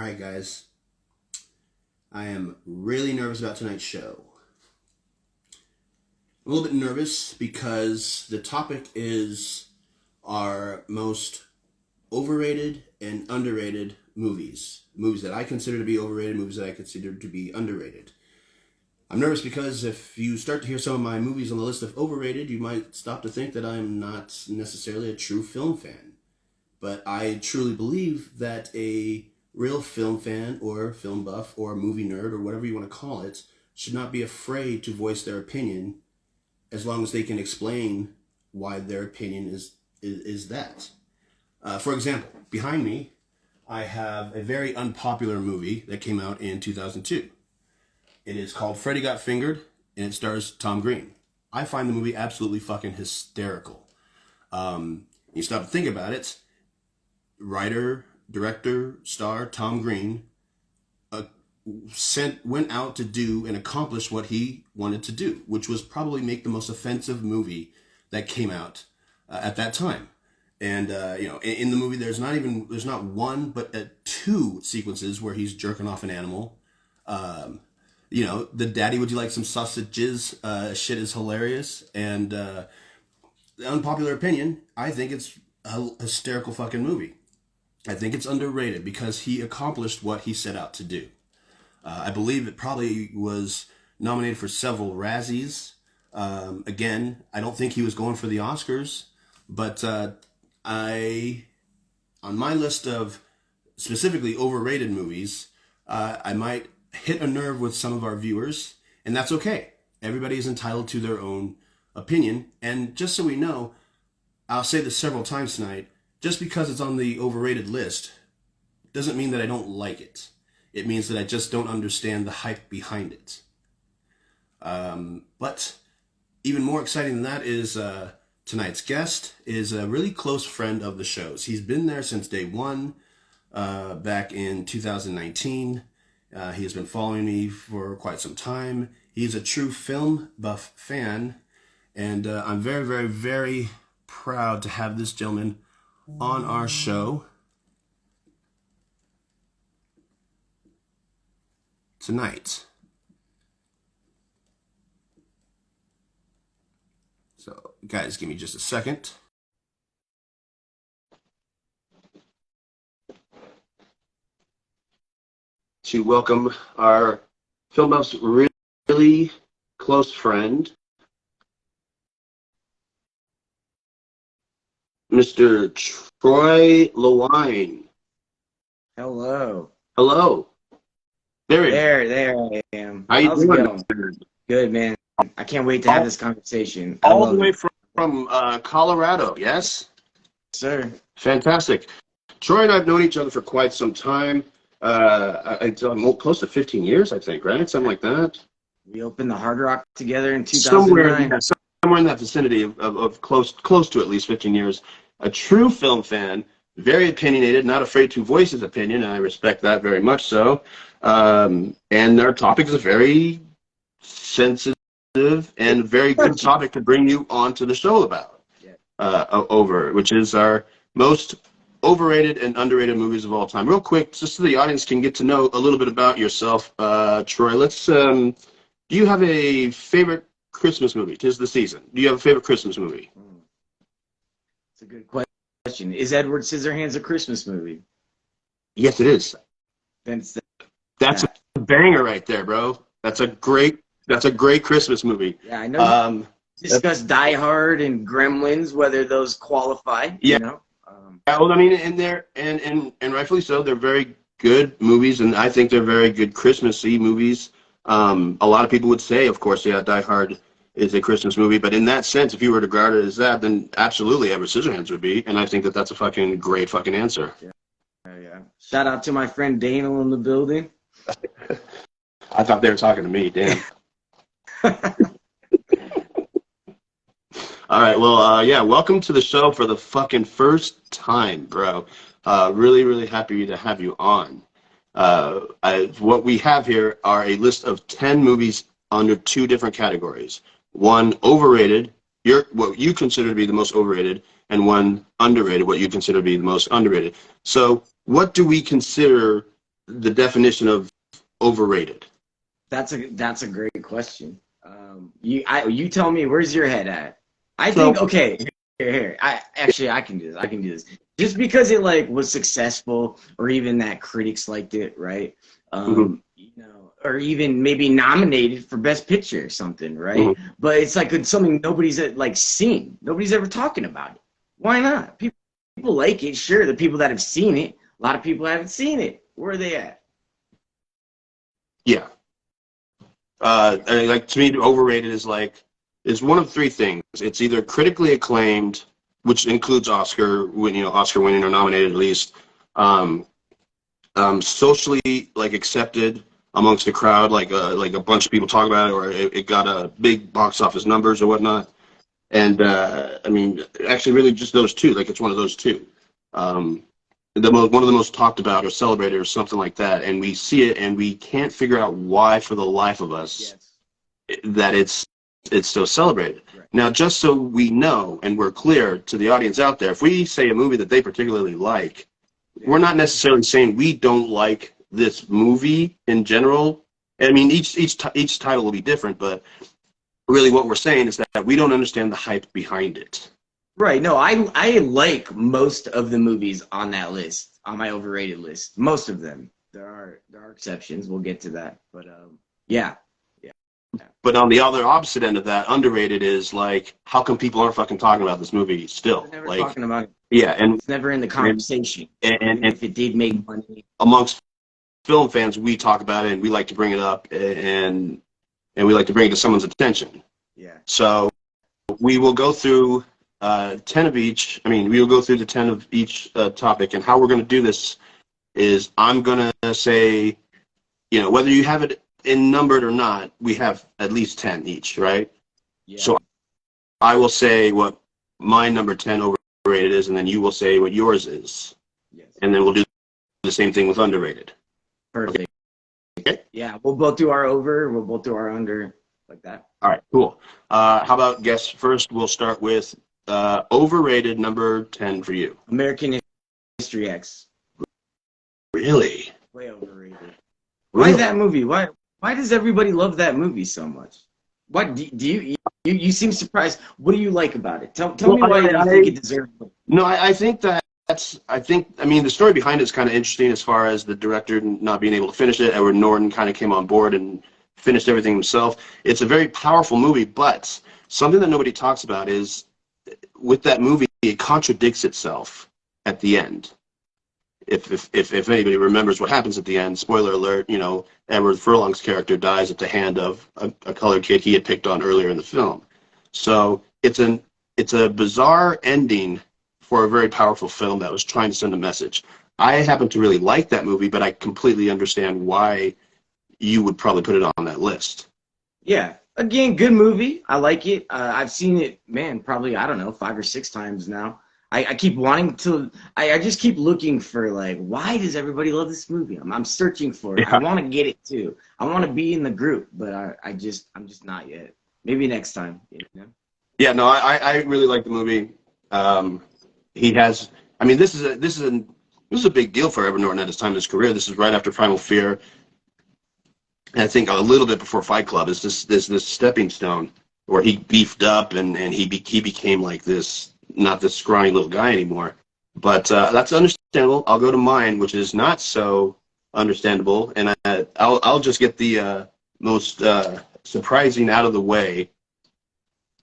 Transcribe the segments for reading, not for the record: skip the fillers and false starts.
All right, guys. I am really nervous about tonight's show. I'm a little bit nervous because the topic is our most overrated and underrated movies. Movies that I consider to be overrated, movies that I consider to be underrated. I'm nervous because if you start to hear some of my movies on the list of overrated, you might stop to think that I'm not necessarily a true film fan. But I truly believe that a real film fan or film buff or movie nerd or whatever you want to call it should not be afraid to voice their opinion as long as they can explain why their opinion is that. For example, behind me, I have a very unpopular movie that came out in 2002. It is called Freddy Got Fingered, and it stars Tom Green. I find the movie absolutely fucking hysterical. You stop to think about it, writer, director, star Tom Green went out to do and accomplish what he wanted to do, which was probably make the most offensive movie that came out at that time. And in the movie, there's not one but two sequences where he's jerking off an animal. The "Daddy, would you like some sausages?" Shit is hilarious. And the unpopular opinion, I think it's a hysterical fucking movie. I think it's underrated because he accomplished what he set out to do. I believe it probably was nominated for several Razzies. Again, I don't think he was going for the Oscars, but on my list of specifically overrated movies, I might hit a nerve with some of our viewers, and that's okay. Everybody is entitled to their own opinion, and just so we know, I'll say this several times tonight, just because it's on the overrated list doesn't mean that I don't like it. It means that I just don't understand the hype behind it. But even more exciting than that is tonight's guest is a really close friend of the show's. He's been there since day one, back in 2019. He has been following me for quite some time. He's a true film buff fan, and I'm very, very, very proud to have this gentleman on our show tonight. So, guys, give me just a second. To welcome our Filmbuff's really close friend, Mr. Troy Lewine. Hello. Hello. There I am. How you How's it doing? going? Good, man. I can't wait to have this conversation. All the way from Colorado, yes? Sir. Fantastic. Troy and I have known each other for quite some time. Close to 15 years, I think, right? Something like that. We opened the Hard Rock together in 2009. Somewhere in that vicinity of close to at least 15 years. A true film fan, very opinionated, not afraid to voice his opinion, and I respect that very much so. And our topic is a very sensitive and very good topic to bring you onto the show about, which is our most overrated and underrated movies of all time. Real quick, just so the audience can get to know a little bit about yourself, Troy, do you have a favorite Christmas movie? 'Tis the season. Do you have a favorite Christmas movie? It's a good question. Is Edward Scissorhands a Christmas movie? Yes, it is. Then That's a banger right there, bro. That's a great Christmas movie. Yeah, I know. Discuss Die Hard and Gremlins, whether those qualify. Yeah. You know? Well, I mean, and rightfully so. They're very good movies, and I think they're very good Christmassy movies. A lot of people would say, of course, yeah, Die Hard is a Christmas movie, but in that sense, if you were to regard it as that, then absolutely Edward Scissorhands would be, and I think that that's a fucking great fucking answer. Yeah. Shout out to my friend Daniel in the building. I thought they were talking to me, damn. All right, well, welcome to the show for the fucking first time, bro. Really, really happy to have you on. What we have here are a list of 10 movies under two different categories. One, overrated, what you consider to be the most overrated, and one, underrated, what you consider to be the most underrated. So what do we consider the definition of overrated? That's a great question. You tell me, where's your head at? I So, think, okay, here. I can do this. I can do this. Just because it like was successful, or even that critics liked it, right? mhm, You know, or even maybe nominated for Best Picture or something, right? mhm. But it's like it's something nobody's like seen. Nobody's ever talking about it. Why not? People like it. Sure, the people that have seen it. A lot of people haven't seen it. Where are they at? Yeah. I mean, like to me, overrated is one of three things. It's either critically acclaimed, which includes Oscar winning or nominated at least, um, socially like accepted amongst the crowd, like a bunch of people talk about it, or it got a big box office numbers or whatnot. And I mean, actually, really just those two. Like it's one of those two. Um, one of the most talked about or celebrated or something like that, and we see it and we can't figure out why for the life of us Yes. that it's so celebrated. Right. Now, just so we know and we're clear to the audience out there, if we say a movie that they particularly like, we're not necessarily saying we don't like this movie in general. I mean, each title will be different, but really what we're saying is that we don't understand the hype behind it. Right. No, I like most of the movies on that list, on my overrated list. Most of them. There are exceptions. We'll get to that. But yeah. Yeah. But on the other opposite end of that, underrated is like, how come people aren't fucking talking about this movie still? We're never Like, talking about it. yeah, It's never in the and, conversation. Even and if it did make money. amongst film fans, we talk about it and we like to bring it up and we like to bring it to someone's attention. Yeah. So we will go through 10 of each. I mean, we will go through the 10 of each topic, and how we're going to do this is I'm going to say, whether you have it in numbered or not, we have at least 10 each, right? Yeah. So I will say what my number 10 overrated is, and then you will say what yours is. Yes. And then we'll do the same thing with underrated. Perfect. Okay. Yeah. We'll both do our over. We'll both do our under, like that. All right, cool. How about guess first? We'll start with overrated number 10 for you. American History X. Really? Way overrated. Really? Why that movie? Why does everybody love that movie so much? What do you seem surprised? What do you like about it? Tell me why you think it deserves it. No, I think I mean, the story behind it is kind of interesting as far as the director not being able to finish it. Edward Norton kind of came on board and finished everything himself. It's a very powerful movie, but something that nobody talks about is with that movie, it contradicts itself at the end. If anybody remembers what happens at the end, spoiler alert, Edward Furlong's character dies at the hand of a colored kid he had picked on earlier in the film. So it's a bizarre ending for a very powerful film that was trying to send a message. I happen to really like that movie, but I completely understand why you would probably put it on that list. Yeah. Again, good movie. I like it. I've seen it, man, probably, I don't know, 5 or 6 times now. I keep wanting to, I just keep looking for, like, why does everybody love this movie? I'm searching for it. Yeah. I want to get it, too. I want to be in the group, but I'm just not yet. Maybe next time. Yeah, no, I really like the movie. He has, I mean, this is a big deal for Edward Norton at his time in his career. This is right after Primal Fear. And I think a little bit before Fight Club is this stepping stone where he beefed up and he became like this, not this scrawny little guy anymore. But that's understandable. I'll go to mine, which is not so understandable, and I'll just get the most surprising out of the way.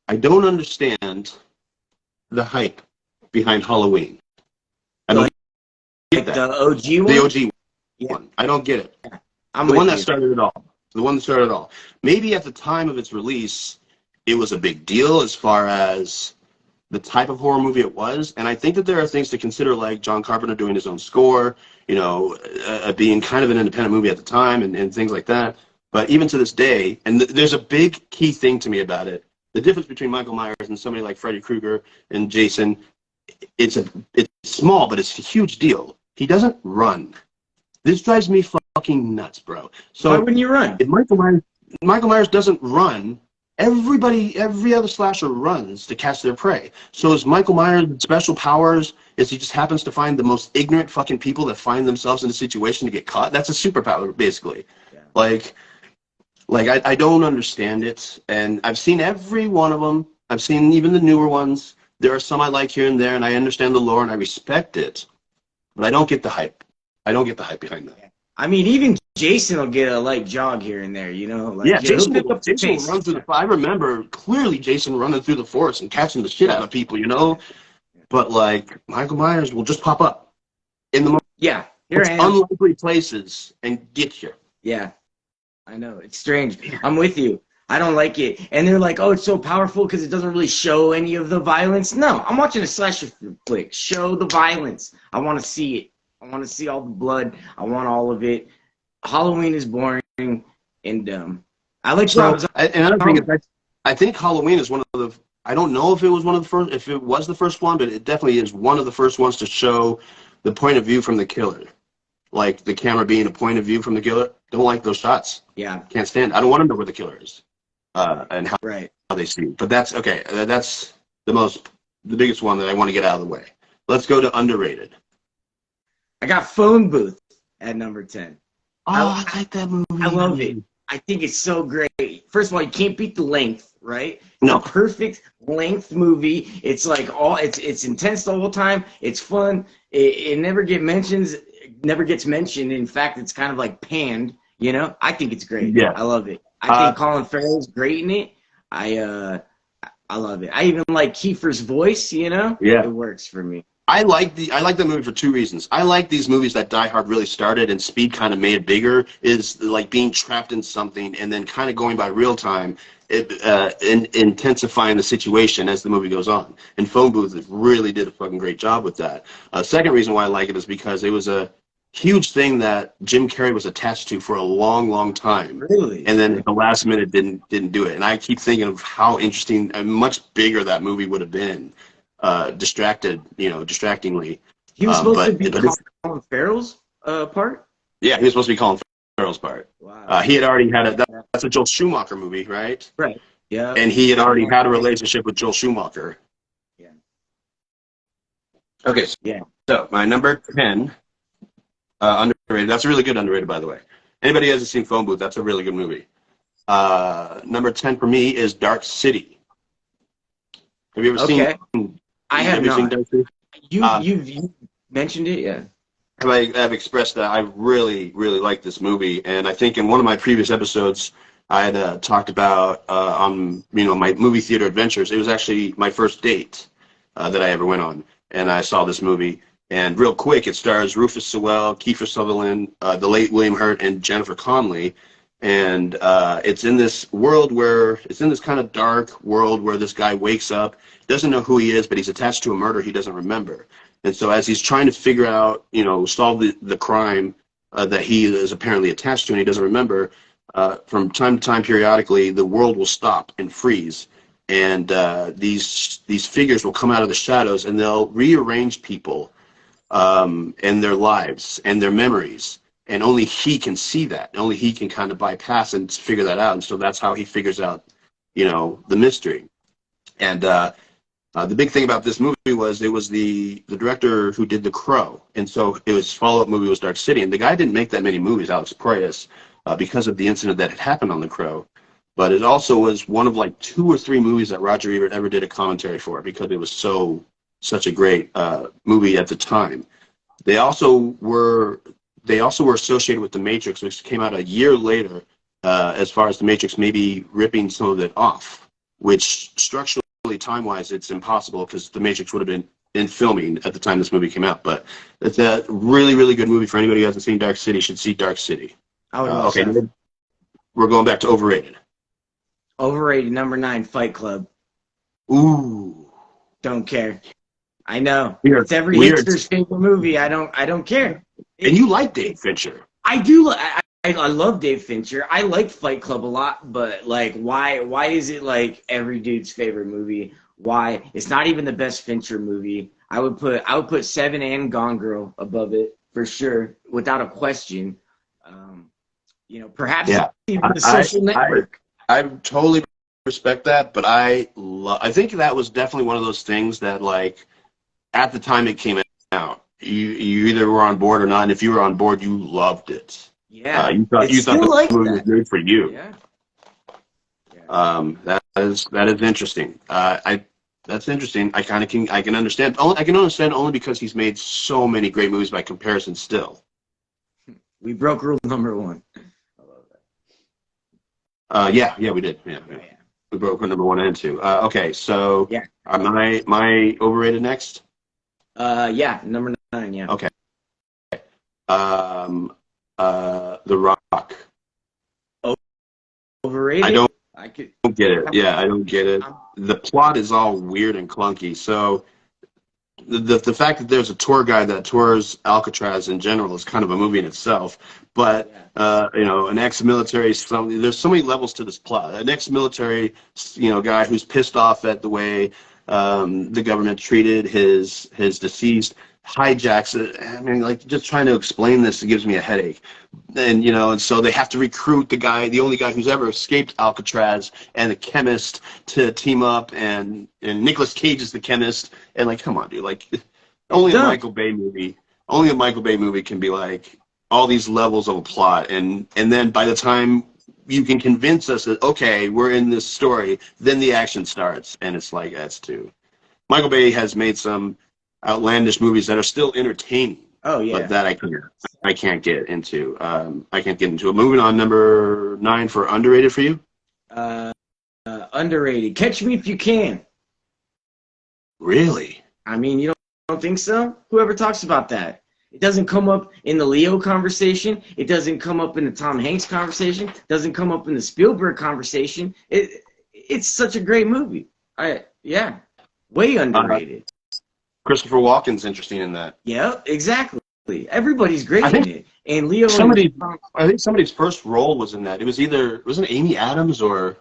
I don't understand the hype behind Halloween. I don't get that. The OG one? The OG Yeah. one. I don't get it. I'm The with one that you. started it all. The one that started it all. Maybe at the time of its release, it was a big deal as far as the type of horror movie it was. And I think that there are things to consider, like John Carpenter doing his own score, being kind of an independent movie at the time and things like that. But even to this day, and there's a big key thing to me about it. The difference between Michael Myers and somebody like Freddy Krueger and Jason, it's small, but it's a huge deal. He doesn't run. This drives me fucking nuts, bro. So Why wouldn't you run? if Michael Myers doesn't run, every other slasher runs to catch their prey. So is Michael Myers' special powers is he just happens to find the most ignorant fucking people that find themselves in a situation to get caught? That's a superpower, basically. Yeah. I don't understand it, and I've seen every one of them. I've seen even the newer ones. There are some I like here and there, and I understand the lore and I respect it, but I don't get the hype. I don't get the hype behind that. I mean, even Jason will get a light jog here and there, you know? Like, Yeah, Jason will run through the. I remember clearly Jason running through the forest and catching the shit out of people, you know. But like Michael Myers will just pop up in the most unlikely places and get you. Yeah, I know, it's strange. I'm with you. I don't like it. And they're like, oh, it's so powerful because it doesn't really show any of the violence. No, I'm watching a slasher flick. Show the violence. I want to see it. I want to see all the blood. I want all of it. Halloween is boring and dumb. I like another thing is I think Halloween is one of the. I don't know if it was one of the first. If it was the first one, but it definitely is one of the first ones to show the point of view from the killer, like the camera being a point of view from the killer. Don't like those shots. Yeah, can't stand. I don't want to know where the killer is, and how they see it. But that's okay. That's the biggest one that I want to get out of the way. Let's go to underrated. I got Phone Booth at number 10. Oh, I like that movie. I love it. I think it's so great. First of all, you can't beat the length, right? No. It's a perfect length movie. It's like it's intense the whole time. It's fun. It never gets mentioned. In fact, it's kind of like panned, you know? I think it's great. Yeah. I love it. I think Colin Farrell's great in it. I love it. I even like Kiefer's voice, you know? Yeah. It works for me. I like the movie for two reasons. I like these movies that Die Hard really started and Speed kind of made it bigger, is like being trapped in something and then kind of going by real time, intensifying the situation as the movie goes on. And Phone Booth really did a fucking great job with that. Second reason why I like it is because it was a huge thing that Jim Carrey was attached to for a long, long time. Really? And then at the last minute didn't do it. And I keep thinking of how interesting and much bigger that movie would have been. Distractingly. He was supposed to be Colin Farrell's part? Yeah, he was supposed to be Colin Farrell's part. Wow. He had already had that's a Joel Schumacher movie, right? Right. Yeah. And he had already had a relationship with Joel Schumacher. Yeah. Okay. Yeah. So my number 10, underrated. That's a really good underrated, by the way. Anybody who hasn't seen Phone Booth, that's a really good movie. Number 10 for me is Dark City. Have you ever seen? I have not. You've mentioned it, yeah. I've expressed that I really, really like this movie, and I think in one of my previous episodes, I had talked about on my movie theater adventures. It was actually my first date that I ever went on, and I saw this movie. And real quick, it stars Rufus Sewell, Kiefer Sutherland, the late William Hurt, and Jennifer Connelly. And it's in this kind of dark world where this guy wakes up, doesn't know who he is, but he's attached to a murder he doesn't remember. And so as he's trying to figure out, solve the crime that he is apparently attached to and he doesn't remember, from time to time, periodically, the world will stop and freeze. And these figures will come out of the shadows and they'll rearrange people and their lives and their memories. And only he can see that. Only he can kind of bypass and figure that out. And so that's how he figures out, the mystery. And the big thing about this movie was it was the director who did The Crow. And so his follow-up movie was Dark City. And the guy didn't make that many movies, Alex Proyas, because of the incident that had happened on The Crow. But it also was one of like 2 or 3 movies that Roger Ebert ever did a commentary for because it was such a great movie at the time. They also were associated with The Matrix, which came out a year later, as far as The Matrix maybe ripping some of it off, which structurally, time-wise, it's impossible because The Matrix would have been in filming at the time this movie came out. But it's a really, really good movie. For anybody who hasn't seen Dark City, should see Dark City. Okay, we're going back to Overrated. Overrated, number 9, Fight Club. Ooh. Don't care. I know. Weird. It's every hipster's favorite movie. I don't care. And you like Dave Fincher. I do. I love Dave Fincher. I like Fight Club a lot, but like, why is it like every dude's favorite movie? Why? It's not even the best Fincher movie. I would put Seven and Gone Girl above it for sure, without a question. Perhaps even The Social Network. I totally respect that, but I think that was definitely one of those things that, like, at the time it came out, you either were on board or not, and if you were on board, you loved it. Yeah, You it's thought still the like movie was that. made for you. Yeah. Yeah. That is interesting. That's interesting. I can understand. I can understand only because he's made so many great movies by comparison. Still, We broke rule number one. I love yeah, we did. Yeah, that. we broke number 1 and 2. Okay, so Yeah. my overrated next. Yeah, number 9. Yeah. Okay. The Rock. Overrated. I Don't get it. Yeah, I don't get it. The plot is all weird and clunky. So the fact that there's a tour guide that tours Alcatraz in general is kind of a movie in itself. But an ex-military, there's so many levels to this plot. An ex-military, guy who's pissed off at the way the government treated his deceased, hijacks it. I mean, like, just trying to explain this, it gives me a headache. And so they have to recruit the only guy who's ever escaped Alcatraz, and the chemist to team up, and Nicolas Cage is the chemist, and, like, come on, dude, like, only a Michael Bay movie can be like all these levels of a plot, and then by the time you can convince us that, okay, we're in this story, then the action starts, and it's like, that's too. Michael Bay has made some outlandish movies that are still entertaining. Oh yeah. But that I can't get into. I can't get into it. Moving on, number 9 for underrated for you. Underrated. Catch Me If You Can. Really? I mean, you don't think so? Whoever talks about that? It doesn't come up in the Leo conversation. It doesn't come up in the Tom Hanks conversation. It doesn't come up in the Spielberg conversation. It's such a great movie. Way underrated. Christopher Walken's interesting in that. Yeah, exactly. Everybody's great in it. And Leo. I think somebody's first role was in that. It was wasn't it Amy Adams or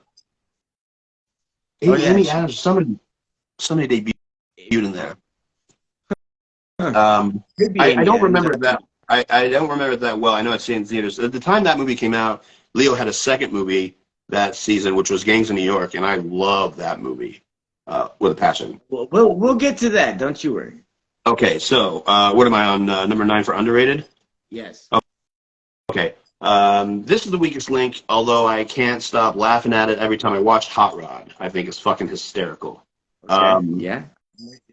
Amy Adams? Somebody debuted in there. I don't remember that. I don't remember it that well. I know I've seen it in theaters. At the time that movie came out, Leo had a second movie that season, which was Gangs of New York, and I love that movie with a passion. We'll get to that. Don't you worry. Okay, so what am I on? Number 9 for underrated? Yes. Okay. This is the weakest link, although I can't stop laughing at it every time I watch Hot Rod. I think it's fucking hysterical. Okay. Yeah.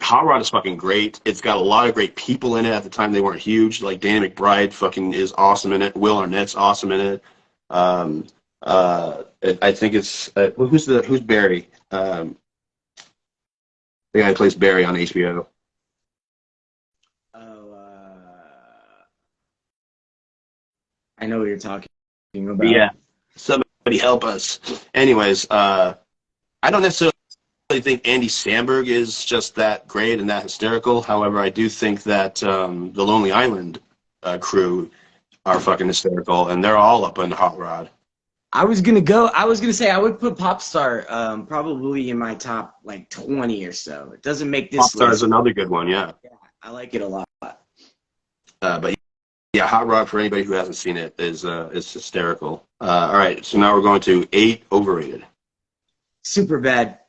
Hot Rod is fucking great. It's got a lot of great people in it. At the time, they weren't huge. Like, Danny McBride fucking is awesome in it. Will Arnett's awesome in it. I think it's who's Barry? The guy who plays Barry on HBO. I know what you're talking about. Yeah. Somebody help us. Anyways, I don't necessarily think Andy Samberg is just that great and that hysterical. However, I do think that the Lonely Island crew are fucking hysterical, and they're all up on Hot Rod. I was gonna say I would put Popstar probably in my top like 20 or so. It doesn't make this Popstar list. is another good one, yeah. Yeah, I like it a lot. But yeah, Hot Rod, for anybody who hasn't seen it, is hysterical. All right, so now we're going to 8 overrated. Super bad.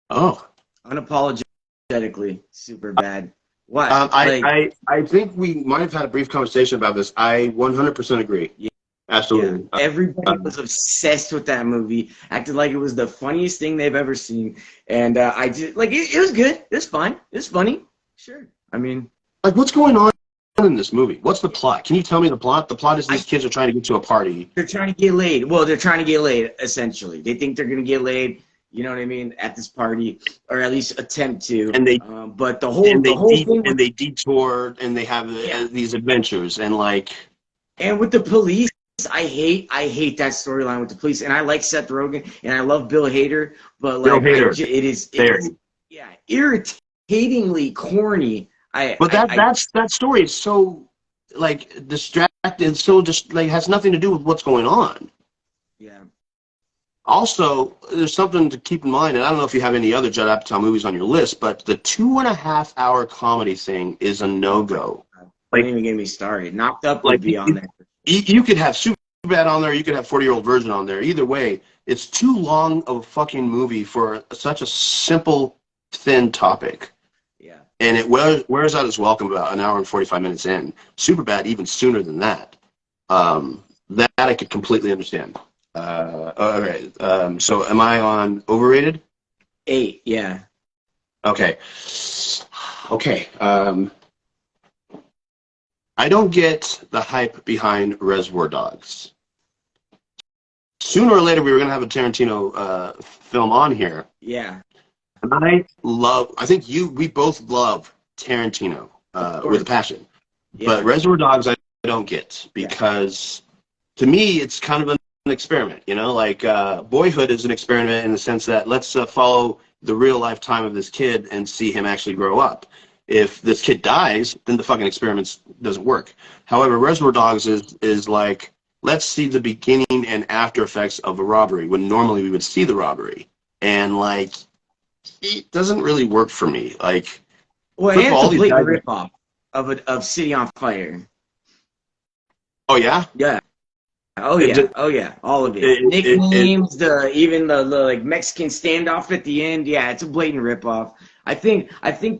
Oh. Unapologetically super bad. What? I think we might have had a brief conversation about this. I 100% agree. Yeah. Absolutely. Yeah. Everybody was obsessed with that movie, acted like it was the funniest thing they've ever seen. And I just, like, it was good. It was fine. It was funny. Sure. I mean. Like, what's going on in this movie? What's the plot? Can you tell me the plot? The plot is these kids are trying to get to a party. They're trying to get laid. Well, they're trying to get laid, essentially. They think they're going to get laid, you know what I mean, at this party, or at least attempt to. And they, but the whole thing. And they detour, and they have these adventures, and like. And with the police, I hate that storyline with the police. And I like Seth Rogen, and I love Bill Hader, but like, it is irritatingly corny. That story is so like distracted, so just like has nothing to do with what's going on. Yeah. Also, there's something to keep in mind, and I don't know if you have any other Judd Apatow movies on your list, but the 2.5-hour comedy thing is a no-go. Don't even get me started. Knocked Up would be on there. You could have super Superbad on there, you could have 40-year-old virgin on there. Either way, it's too long of a fucking movie for such a simple, thin topic. Yeah. And it wears out its welcome about an hour and 45 minutes in. Superbad even sooner than that. That I could completely understand. All right. So am I on Overrated? 8, yeah. Okay. Okay. I don't get the hype behind Reservoir Dogs. Sooner or later, we were going to have a Tarantino film on here. Yeah. And I think we both love Tarantino with a passion. Yeah. But Reservoir Dogs, I don't get because to me, it's kind of an experiment, you know? Like Boyhood is an experiment in the sense that let's follow the real lifetime of this kid and see him actually grow up. If this kid dies, then the fucking experiment doesn't work. However, Reservoir Dogs is like, let's see the beginning and after effects of a robbery when normally we would see the robbery. And like, it doesn't really work for me. Like, well, and it's a blatant ripoff of City on Fire. Oh yeah, yeah, oh yeah, all of it. Nicknames, even the like Mexican standoff at the end. Yeah, it's a blatant ripoff. I think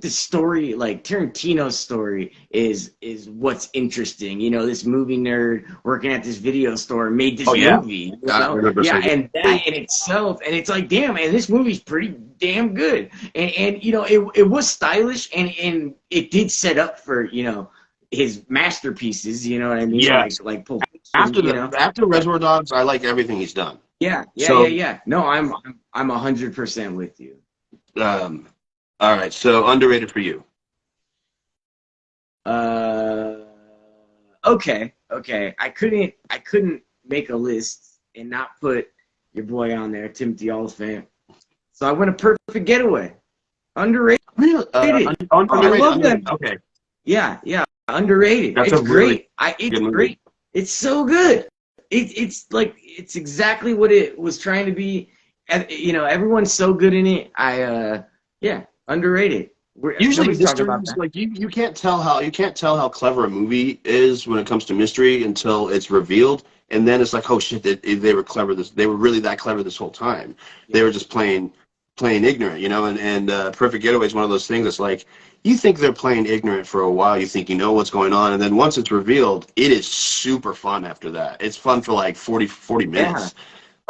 the story, like Tarantino's story, is what's interesting. You know, this movie nerd working at this video store made this movie. You know? Yeah, and that in itself, and it's like, damn, man, this movie's pretty damn good. And you know, it was stylish, and it did set up for, you know, his masterpieces. You know what I mean? Yeah. Like Pulp Fiction, after Reservoir Dogs, I like everything he's done. Yeah. No, I'm 100% with you. All right, so underrated for you. Okay. I couldn't make a list and not put your boy on there, Timothy Olyphant. So I went a Perfect Getaway. Underrated. Really? Underrated. I love that. Okay. Yeah. Underrated. That's it's great. It's great. It's so good. It's like, it's exactly what it was trying to be. You know, everyone's so good in it. Underrated. Usually mysteries, like you can't tell how clever a movie is when it comes to mystery until it's revealed, and then it's like, oh shit, they were clever. They were really that clever this whole time. Yeah. They were just playing ignorant, you know. And Perfect Getaway is one of those things that's like, you think they're playing ignorant for a while, you think you know what's going on, and then once it's revealed, it is super fun after that. It's fun for like 40 minutes.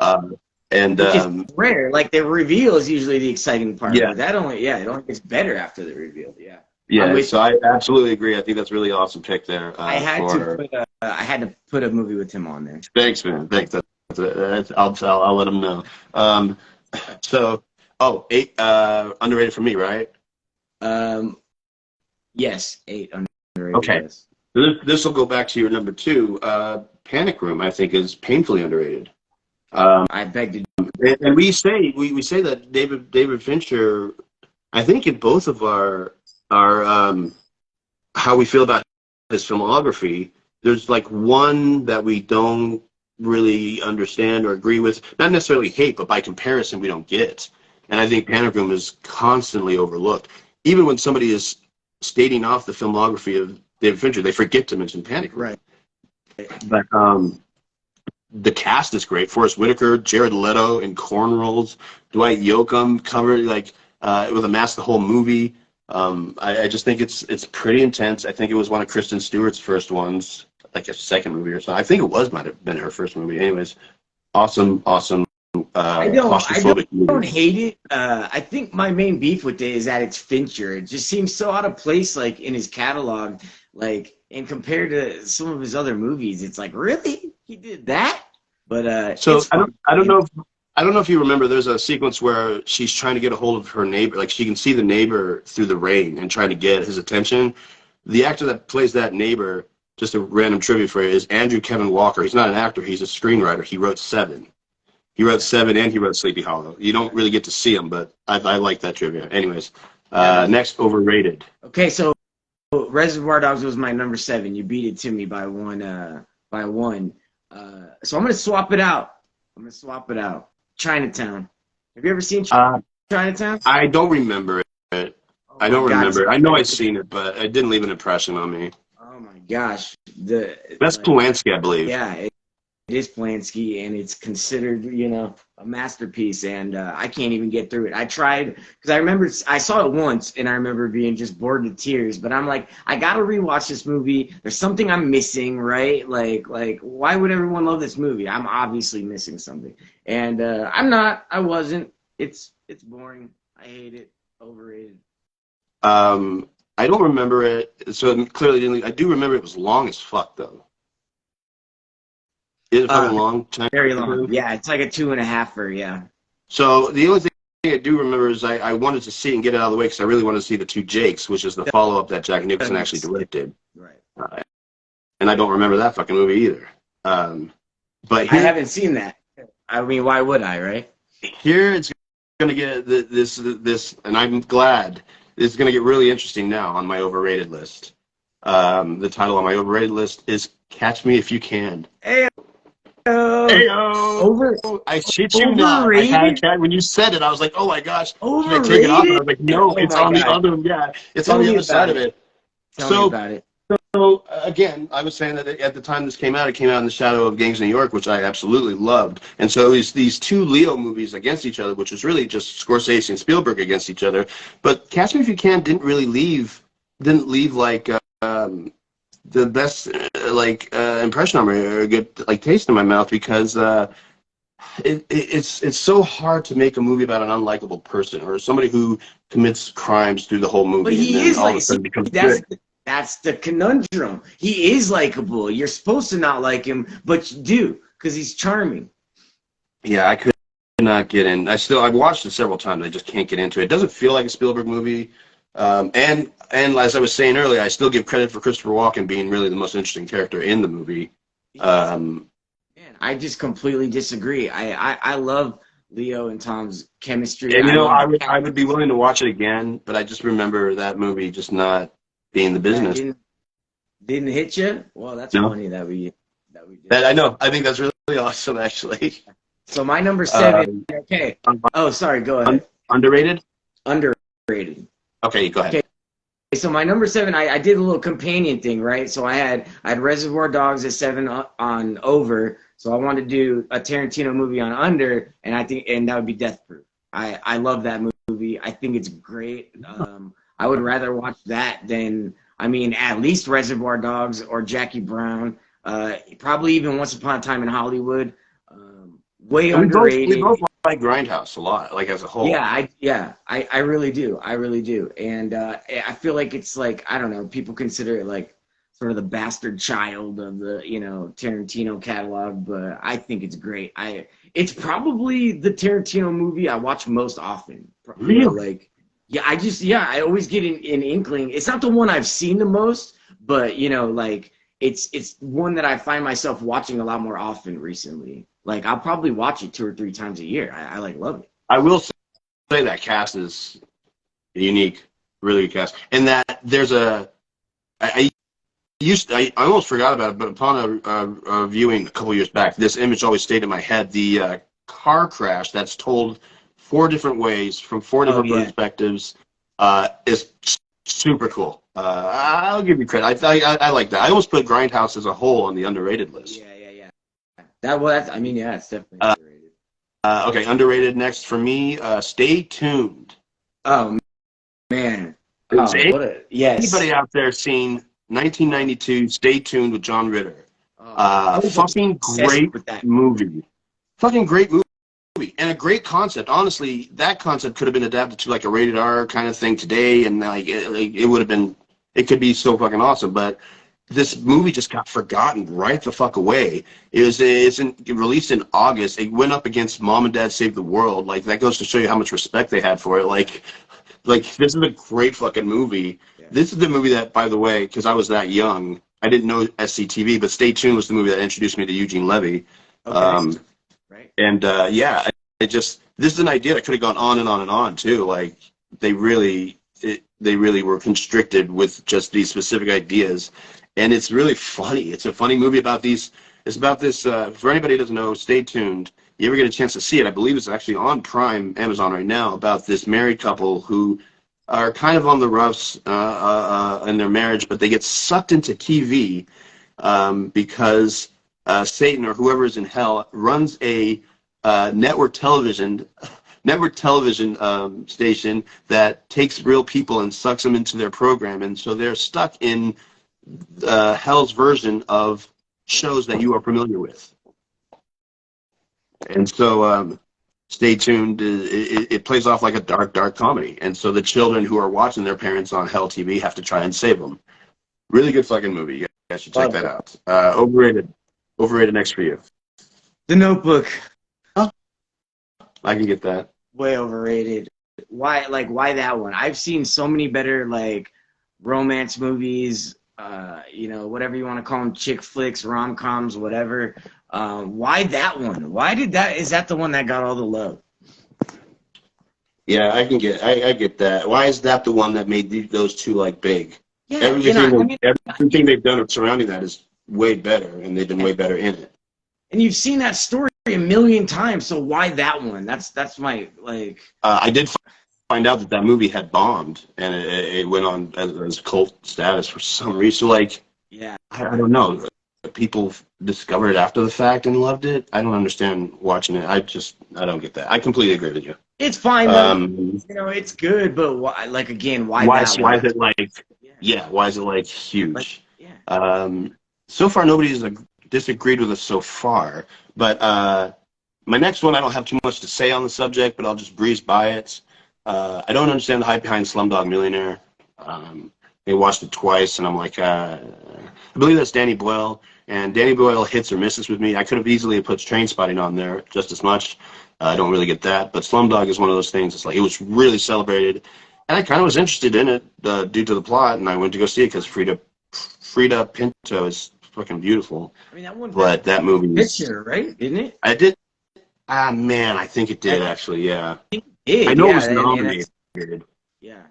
Yeah. And which is rare. Like, the reveal is usually the exciting part. Yeah. It only gets better after the reveal. Yeah. Yeah. So I absolutely agree. I think that's a really awesome pick there. I had to put a movie with him on there. Thanks, man. Thanks. I'll let him know. So 8 underrated for me, right? Yes, 8 underrated. Okay. Yes. This will go back to your number 2. Panic Room, I think, is painfully underrated. I beg to differ. And we say that David Fincher, I think in both of our how we feel about his filmography, there's like one that we don't really understand or agree with, not necessarily hate, but by comparison we don't get. And I think Panic Room is constantly overlooked. Even when somebody is stating off the filmography of David Fincher, they forget to mention Panic Room. Right. But the cast is great. Forrest Whitaker, Jared Leto in cornrows, Dwight Yoakam covered like with a mask the whole movie. I just think it's pretty intense. I think it was one of Kristen Stewart's first ones, like a second movie or something. I think it might have been her first movie. Anyways, awesome. I don't hate it. I think my main beef with it is that it's Fincher. It just seems so out of place, like in his catalog, like, and compared to some of his other movies, it's like, really, he did that? But so I don't know if you remember. There's a sequence where she's trying to get a hold of her neighbor, like she can see the neighbor through the rain and trying to get his attention. The actor that plays that neighbor, just a random trivia for you, is Andrew Kevin Walker. He's not an actor. He's a screenwriter. He wrote Seven. And he wrote Sleepy Hollow. You don't really get to see him, but I like that trivia. Anyways, next, Overrated. Okay, so Reservoir Dogs was my number 7. You beat it to me by one. So I'm gonna swap it out. Chinatown. Have you ever seen Chinatown? I don't remember it. I don't remember it. I know I've seen it, but it didn't leave an impression on me. Oh my gosh. That's Polanski, I believe. Yeah. is Polanski, and it's considered, a masterpiece. And I can't even get through it. I tried because I remember I saw it once, and I remember being just bored to tears. But I'm like, I gotta rewatch this movie. There's something I'm missing, right? Like why would everyone love this movie? I'm obviously missing something, and I'm not. I wasn't. It's boring. I hate it. Overrated. I don't remember it, so it clearly didn't. I do remember it was long as fuck though. Is it fucking long? Time? Very long. Yeah, it's like a 2.5-er. Yeah. So the only thing I do remember is I wanted to see it and get it out of the way because I really wanted to see The Two Jakes, which is the follow-up that Jack Nicholson actually directed. Right. And I don't remember that fucking movie either. But here, I haven't seen that. I mean, why would I, right? here it's going to get this, and I'm glad it's going to get really interesting now on my overrated list. The title on my overrated list is "Catch Me If You Can." Hey. I shit you not. When you said it, I was like, "Oh my gosh!" Should I take it off? And I was like, "No, it's on the other. Yeah, it's on the other side of it." Tell me about it. So again, I was saying that at the time this came out, it came out in the shadow of Gangs of New York, which I absolutely loved. And so these two Leo movies against each other, which was really just Scorsese and Spielberg against each other. But Catch Me If You Can didn't leave like the best impression on me or a good taste in my mouth because it's so hard to make a movie about an unlikable person or somebody who commits crimes through the whole movie. But he is all of a sudden becomes that's the conundrum. He is likable. You're supposed to not like him, but you do because he's charming. Yeah, I could not get in. I've watched it several times. I just can't get into it. It doesn't feel like a Spielberg movie. And as I was saying earlier, I still give credit for Christopher Walken being really the most interesting character in the movie. Man, I just completely disagree. I love Leo and Tom's chemistry. And I would be willing to watch it again, but I just remember that movie just not being the business. Didn't hit you? Well, that's funny that we did. I know. I think that's really awesome, actually. So my number 7. Okay. Oh, sorry. Go ahead. Underrated. Underrated. Okay, go ahead. Okay. So my number 7, I did a little companion thing, right? So I had Reservoir Dogs at 7 on over. So I wanted to do a Tarantino movie on under, and that would be Death Proof. I love that movie. I think it's great. I would rather watch that than, at least Reservoir Dogs or Jackie Brown. Probably even Once Upon a Time in Hollywood. Way underrated. We both like Grindhouse a lot, like as a whole. Yeah, I really do. I really do. And I feel like it's like, I don't know, people consider it like sort of the bastard child of the, Tarantino catalog, but I think it's great. It's probably the Tarantino movie I watch most often. Really? I always get an inkling. It's not the one I've seen the most, but it's one that I find myself watching a lot more often recently. Like I'll probably watch it 2 or 3 times a year. I love it. I will say that cast is unique, really good cast, and that there's I almost forgot about it, but upon a viewing a couple years back, this image always stayed in my head. The car crash that's told 4 different ways from 4 different perspectives is super cool. I'll give you credit. I like that. I almost put Grindhouse as a whole on the underrated list. Yeah. It's definitely underrated. Okay, underrated next for me. Stay Tuned. Oh man. Yes. Anybody out there seen 1992 Stay Tuned with John Ritter? Fucking great movie. Fucking great movie. And a great concept. Honestly, that concept could have been adapted to like a rated R kind of thing today, and it would have been. It could be so fucking awesome. But this movie just got forgotten right the fuck away. It released in August. It went up against Mom and Dad Save the World. Like that goes to show you how much respect they had for it. Like this is a great fucking movie. Yeah. This is the movie that, by the way, because I was that young, I didn't know SCTV, but Stay Tuned was the movie that introduced me to Eugene Levy. Okay. Right. And this is an idea that could have gone on and on and on too. Like they really were constricted with just these specific ideas, and it's really funny. It's a funny movie about these. It's about this. For anybody who doesn't know, Stay Tuned. You ever get a chance to see it? I believe it's actually on Prime, Amazon right now. About this married couple who are kind of on the roughs in their marriage, but they get sucked into TV because Satan or whoever is in hell runs a network television station that takes real people and sucks them into their program, and so they're stuck in hell's version of shows that you are familiar with. And so stay tuned. It plays off like a dark comedy, and so the children who are watching their parents on Hell TV have to try and save them. Really good fucking movie. You guys should check that out. Overrated next for you. The Notebook. Huh? I can get that. Way overrated. Why that one? I've seen so many better like romance movies, whatever you want to call them, chick flicks, rom-coms, whatever. Why that one? Is that the one that got all the love? Yeah, I get that. Why is that the one that made those two like big? Yeah, everything they've done surrounding that is way better, and they've been way better in it. And you've seen that story a million times, so why that one? That's my like. I did find out that movie had bombed, and it went on as cult status for some reason. Like, yeah, I don't know. People discovered it after the fact and loved it. I don't understand watching it. I don't get that. I completely agree with you. It's fine though. It's good, but why? Like again, why? Why is it like? Yeah, why is it like huge? So far nobody's disagreed with us so far. But my next one, I don't have too much to say on the subject, but I'll just breeze by it. I don't understand the hype behind Slumdog Millionaire. I watched it twice, and I'm like, I believe that's Danny Boyle, and Danny Boyle hits or misses with me. I could have easily put Trainspotting on there just as much. I don't really get that, but Slumdog is one of those things. It's like it was really celebrated, and I kind of was interested in it due to the plot, and I went to go see it because Frida Pinto is fucking beautiful. I mean, that one. But that movie picture, right? Didn't it? I did. Ah, man, I think it did actually. Yeah. I know it was nominated. Yeah.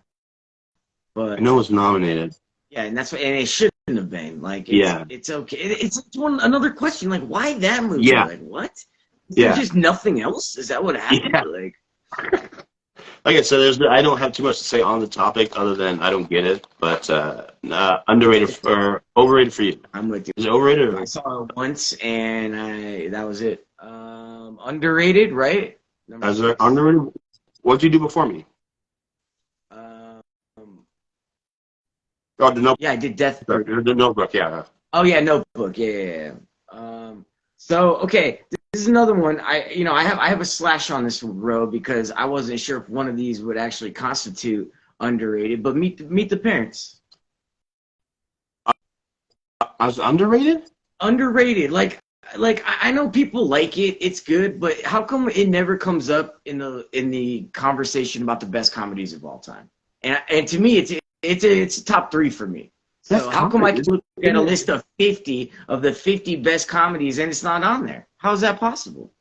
But I know it was nominated. Yeah, and that's what, and it shouldn't have been. Like, it's okay. It's another question. Like, why that movie? Yeah. Like, what? There's just nothing else? Is that what happened? Yeah. Like I said, I don't have too much to say on the topic other than I don't get it. But underrated or overrated for you? I'm with you. Is it overrated? I saw it once, and that was it. Underrated, right? Underrated. What did you do before me? The Notebook. Yeah, I did Death. The Notebook, yeah. Oh yeah, Notebook. Yeah. So okay, this is another one. I have a slash on this row because I wasn't sure if one of these would actually constitute underrated. But Meet the Parents. I was underrated. Underrated, like I know people like it. It's good, but how come it never comes up in the conversation about the best comedies of all time? And to me, it's a top 3 for me. So how come I can look at a list of 50 of the 50 best comedies and it's not on there? How is that possible?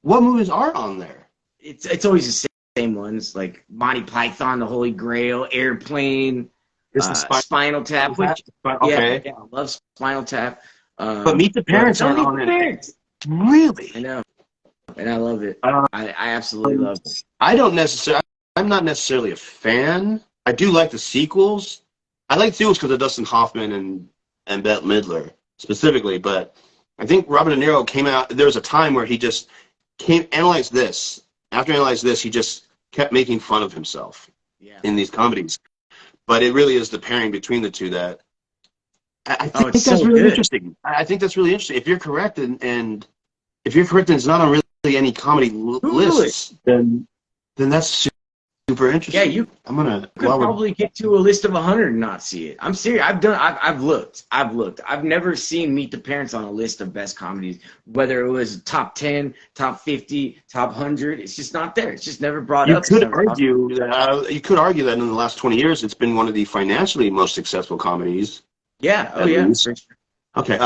What movies are on there? It's always the same ones, like Monty Python, The Holy Grail, Airplane, Spinal Tap. Okay. Yeah, I love Spinal Tap. But Meet the Parents aren't on there. Really? I know. And I love it. I absolutely love it. I'm not necessarily a fan. I do like the sequels. I like the sequels because of Dustin Hoffman and Bette Midler specifically, but I think Robert De Niro came out, there was a time where he just analyzed this. After analyzed this, he just kept making fun of himself in these comedies. But it really is the pairing between the two that I think that's really interesting. I think that's really interesting. If you're correct and if you're correct and it's not on really any comedy lists, then that's super interesting. Yeah, you could probably get to a list of 100 and not see it. I'm serious. I've looked. I've never seen Meet the Parents on a list of best comedies, whether it was top 10, top 50, top 100. It's just not there. It's just never brought up. You could argue that in the last 20 years, it's been one of the financially most successful comedies. Yeah. Oh, yeah. Sure. Okay.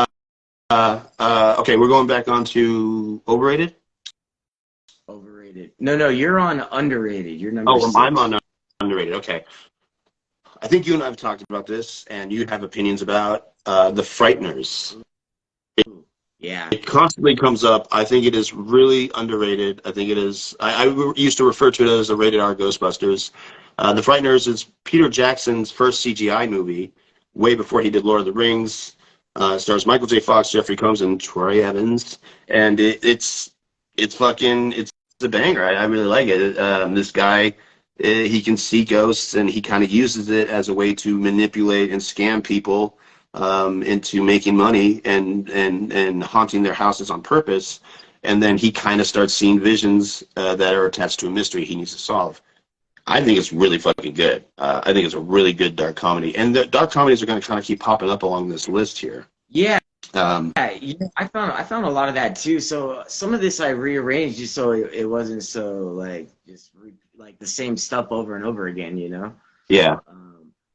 Okay, we're going back on to Overrated. Overrated. No, you're on underrated. You're number 6. I'm on underrated. Okay. I think you and I have talked about this, and you have opinions about The Frighteners. It constantly comes up. I think it is really underrated. I think it is. I used to refer to it as a rated R Ghostbusters. The Frighteners is Peter Jackson's first CGI movie, way before he did Lord of the Rings. Stars Michael J. Fox, Jeffrey Combs, and Troy Evans, and it's a banger. I really like it. This guy, he can see ghosts, and he kind of uses it as a way to manipulate and scam people into making money and haunting their houses on purpose. And then he kind of starts seeing visions that are attached to a mystery he needs to solve. I think it's really fucking good. I think it's a really good dark comedy, and the dark comedies are going to kind of keep popping up along this list here. Yeah. Yeah, I found a lot of that too. So some of this I rearranged just so it wasn't so like like the same stuff over and over again, you know. Yeah.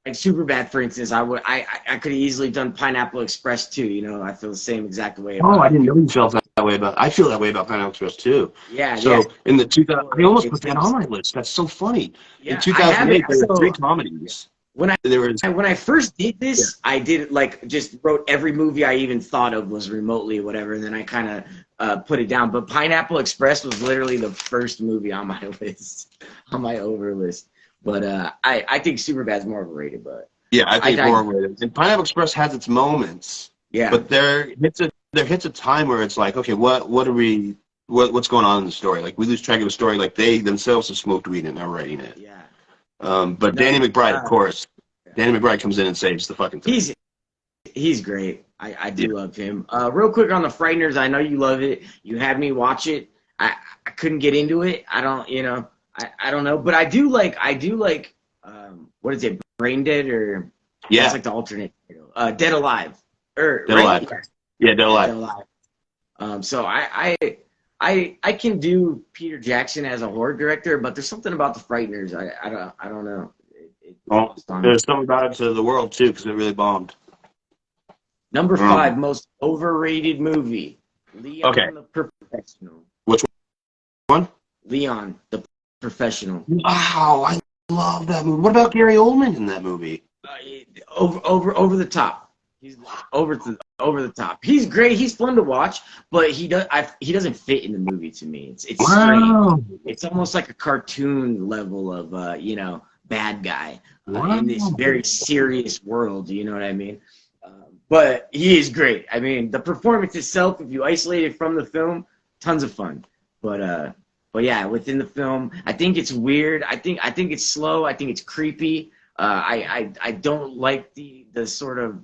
Like Superbad, for instance, I could have easily done Pineapple Express too. You know, I feel the same exact way. Oh, I didn't know you felt that way about. I feel that way about Pineapple Express too. Yeah. So yeah. in the 2000, I almost put that on my list. That's so funny. Yeah, in 2008, there were 3 comedies. When I first did this, I did like just wrote every movie I even thought of was remotely whatever, and then I kind of put it down. But Pineapple Express was literally the first movie on my list, on my over list. But I think Superbad's more overrated. But yeah, I think it's more overrated. And Pineapple Express has its moments. Yeah. But there hits a time where it's like, okay, what's going on in the story? Like we lose track of the story. Like they themselves have smoked weed and are writing it. Yeah. But Danny McBride, of course. Danny McBride comes in and saves the fucking thing. He's great. I do love him. Real quick on The Frighteners, I know you love it. You had me watch it. I couldn't get into it. I don't know. But I do like what is it, Brain Dead or it's like the alternate title. Dead Alive. Dead Alive. Yeah, Dead Alive. Dead Alive. So I can do Peter Jackson as a horror director, but there's something about The Frighteners. I don't know. There's something about it to the world too, because it really bombed. Number 5 most overrated movie. Leon the Professional. Which one? Leon the Professional. Wow, I love that movie. What about Gary Oldman in that movie? Over the top. He's over the top. He's great. He's fun to watch, but he doesn't fit in the movie to me. It's strange. It's almost like a cartoon level of bad guy in this very serious world. You know what I mean? But he is great. I mean, the performance itself, if you isolate it from the film, tons of fun. But yeah, within the film, I think it's weird. I think it's slow. I think it's creepy. I don't like the sort of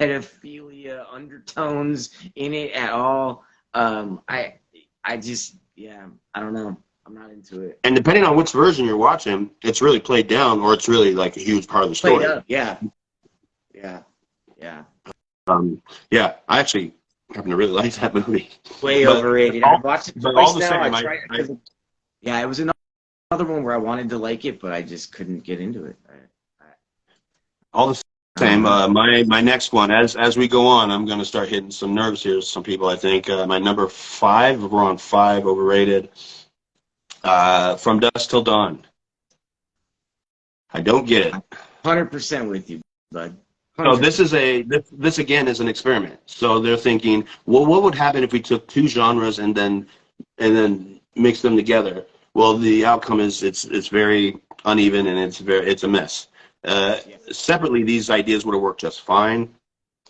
pedophilia undertones in it at all. I don't know. I'm not into it. And depending on which version you're watching, it's really played down, or it's really like a huge part of the story. Played up, yeah. Yeah, I actually happen to really like that movie. Way overrated. I've watched it twice now. It was another one where I wanted to like it, but I just couldn't get into it. All the same. My next one, as we go on, I'm going to start hitting some nerves here. Some people, I think. My number 5, we're on 5, overrated. From Dusk Till Dawn. I don't get it. 100% with you, bud. 100%. So this again is an experiment. So they're thinking, well, what would happen if we took 2 genres and then mixed them together? Well, the outcome is it's very uneven and it's a mess. Separately, these ideas would have worked just fine.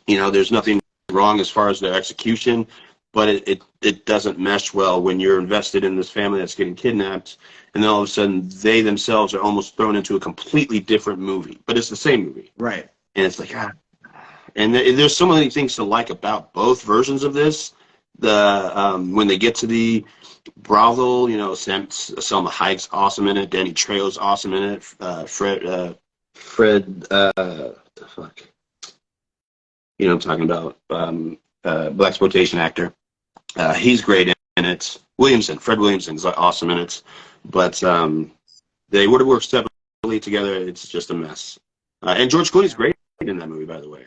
There's nothing wrong as far as their execution, but it doesn't mesh well when you're invested in this family that's getting kidnapped, and then all of a sudden they themselves are almost thrown into a completely different movie, but it's the same movie. Right. And it's like, and there's so many things to like about both versions of this. When they get to the brothel, Selma Hayek's awesome in it. Danny Trejo's awesome in it. Fred, the fuck? You know what I'm talking about. Blaxploitation actor. He's great in it. Fred Williamson's awesome in it. But they would have worked separately together. It's just a mess. And George Clooney's great in that movie, by the way.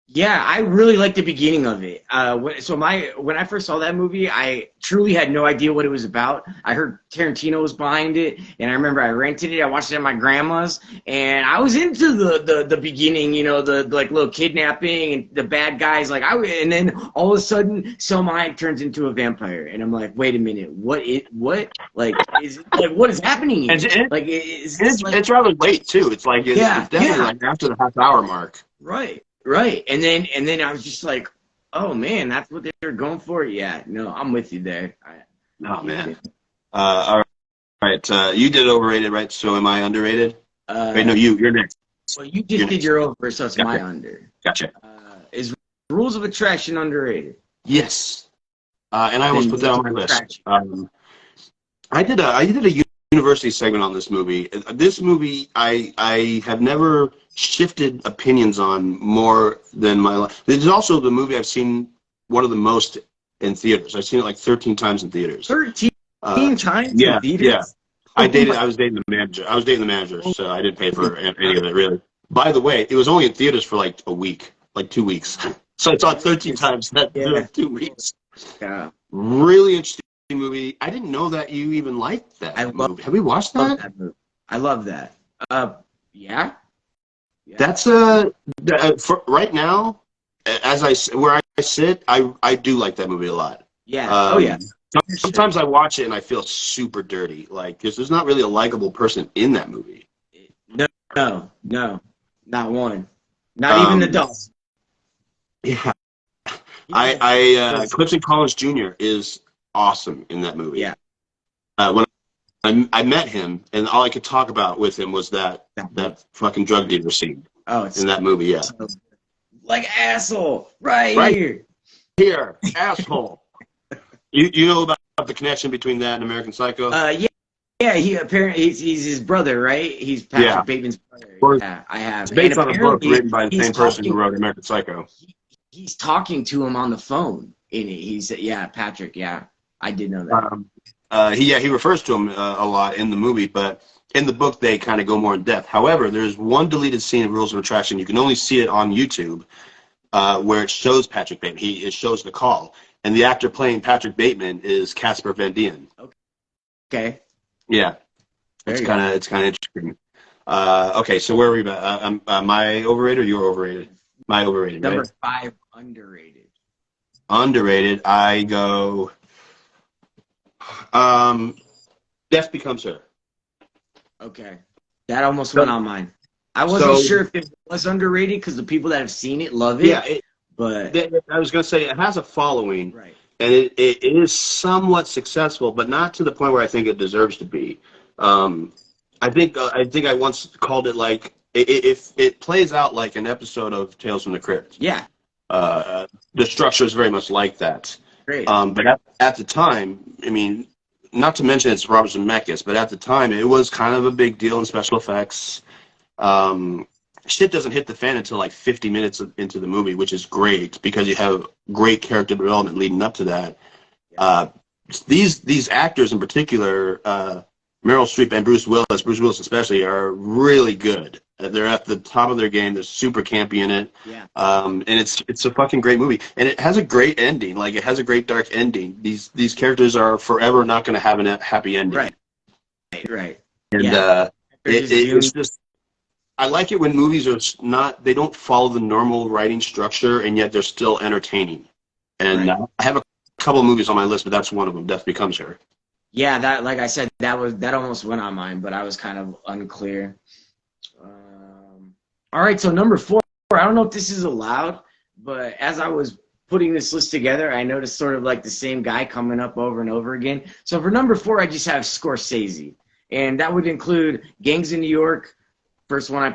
Yeah, I really liked the beginning of it. When I first saw that movie, I truly had no idea what it was about. I heard Tarantino was behind it, and I remember I rented it. I watched it at my grandma's, and I was into the beginning, the like little kidnapping and the bad guys. And then all of a sudden, Selma Hayek turns into a vampire, and I'm like, wait a minute, what is happening here? It's rather late too. It's definitely like after the half-hour mark. Right. Right, and then I was just like, oh man, that's what they were going for. Yeah, no, I'm with you there. Oh man. All right. You did Overrated, right? So am I underrated? Wait, no, you're next. Well, you just did your over, so it's Gotcha. my under. Gotcha. Is Rules of Attraction underrated? Yes. And I almost put that on my list. I did a university segment on this movie. This movie, I have never shifted opinions on more than my life. This is also the movie I've seen one of the most in theaters. I've seen it like 13 times in theaters. 13 times yeah, in theaters? Yeah. I was dating the manager, so I didn't pay for any of it, really. By the way, it was only in theaters for like a week, like 2 weeks. So I saw it 13 times that 2 weeks. Yeah. Really interesting movie. I didn't know that you even liked that movie. Have we watched that? I love that. Yeah. That's for right now, where I sit, I do like that movie a lot. Yeah. Yeah. Sometimes I watch it and I feel super dirty, like because there's not really a likable person in that movie. No, not one, not even the dog. Yeah, Clifton Collins Jr. is awesome in that movie. Yeah. When I met him, and all I could talk about with him was that fucking drug dealer scene. Oh, it's in that movie, yeah. Like asshole, right here, asshole. You know about the connection between that and American Psycho? Yeah. He apparently he's his brother, right? He's Patrick Bateman's brother. Yeah, I have. It's based on a book written by the same person who wrote American Psycho. He's talking to him on the phone in it. He's Patrick. Yeah, I did know that. He refers to him a lot in the movie, but in the book they kind of go more in depth. However, there's one deleted scene of Rules of Attraction. You can only see it on YouTube, where it shows Patrick Bateman. It shows the call, and the actor playing Patrick Bateman is Casper Van Dien. Okay. Yeah, it's kind of interesting. Okay, so where are we at? Am I overrated or you're overrated? My overrated. Number right? 5, underrated. Underrated. I go. Death Becomes Her. Okay, that almost went on mine. I wasn't sure if it was underrated because the people that have seen it love it. Yeah, but I was gonna say it has a following, right? And it is somewhat successful, but not to the point where I think it deserves to be. I think I once called it like if it plays out like an episode of Tales from the Crypt. Yeah. The structure is very much like that. Great. But at the time, I mean, not to mention it's Robert Zemeckis, but at the time it was kind of a big deal in special effects. Shit doesn't hit the fan until like 50 minutes into the movie, which is great because you have great character development leading up to that. These actors in particular, Meryl Streep and Bruce Willis especially, are really good. They're at the top of their game. They're super campy in it. Yeah. And it's a fucking great movie. And it has a great ending. Like, it has a great dark ending. These characters are forever not going to have a happy ending. Right. And it's just... I like it when movies they don't follow the normal writing structure, and yet they're still entertaining. And I have a couple of movies on my list, but that's one of them, Death Becomes Her. Yeah, that, like I said, that almost went on mine, but I was kind of unclear. All right, so number 4, I don't know if this is allowed, but as I was putting this list together, I noticed sort of like the same guy coming up over and over again. So for number 4, I just have Scorsese, and that would include Gangs in New York, first one I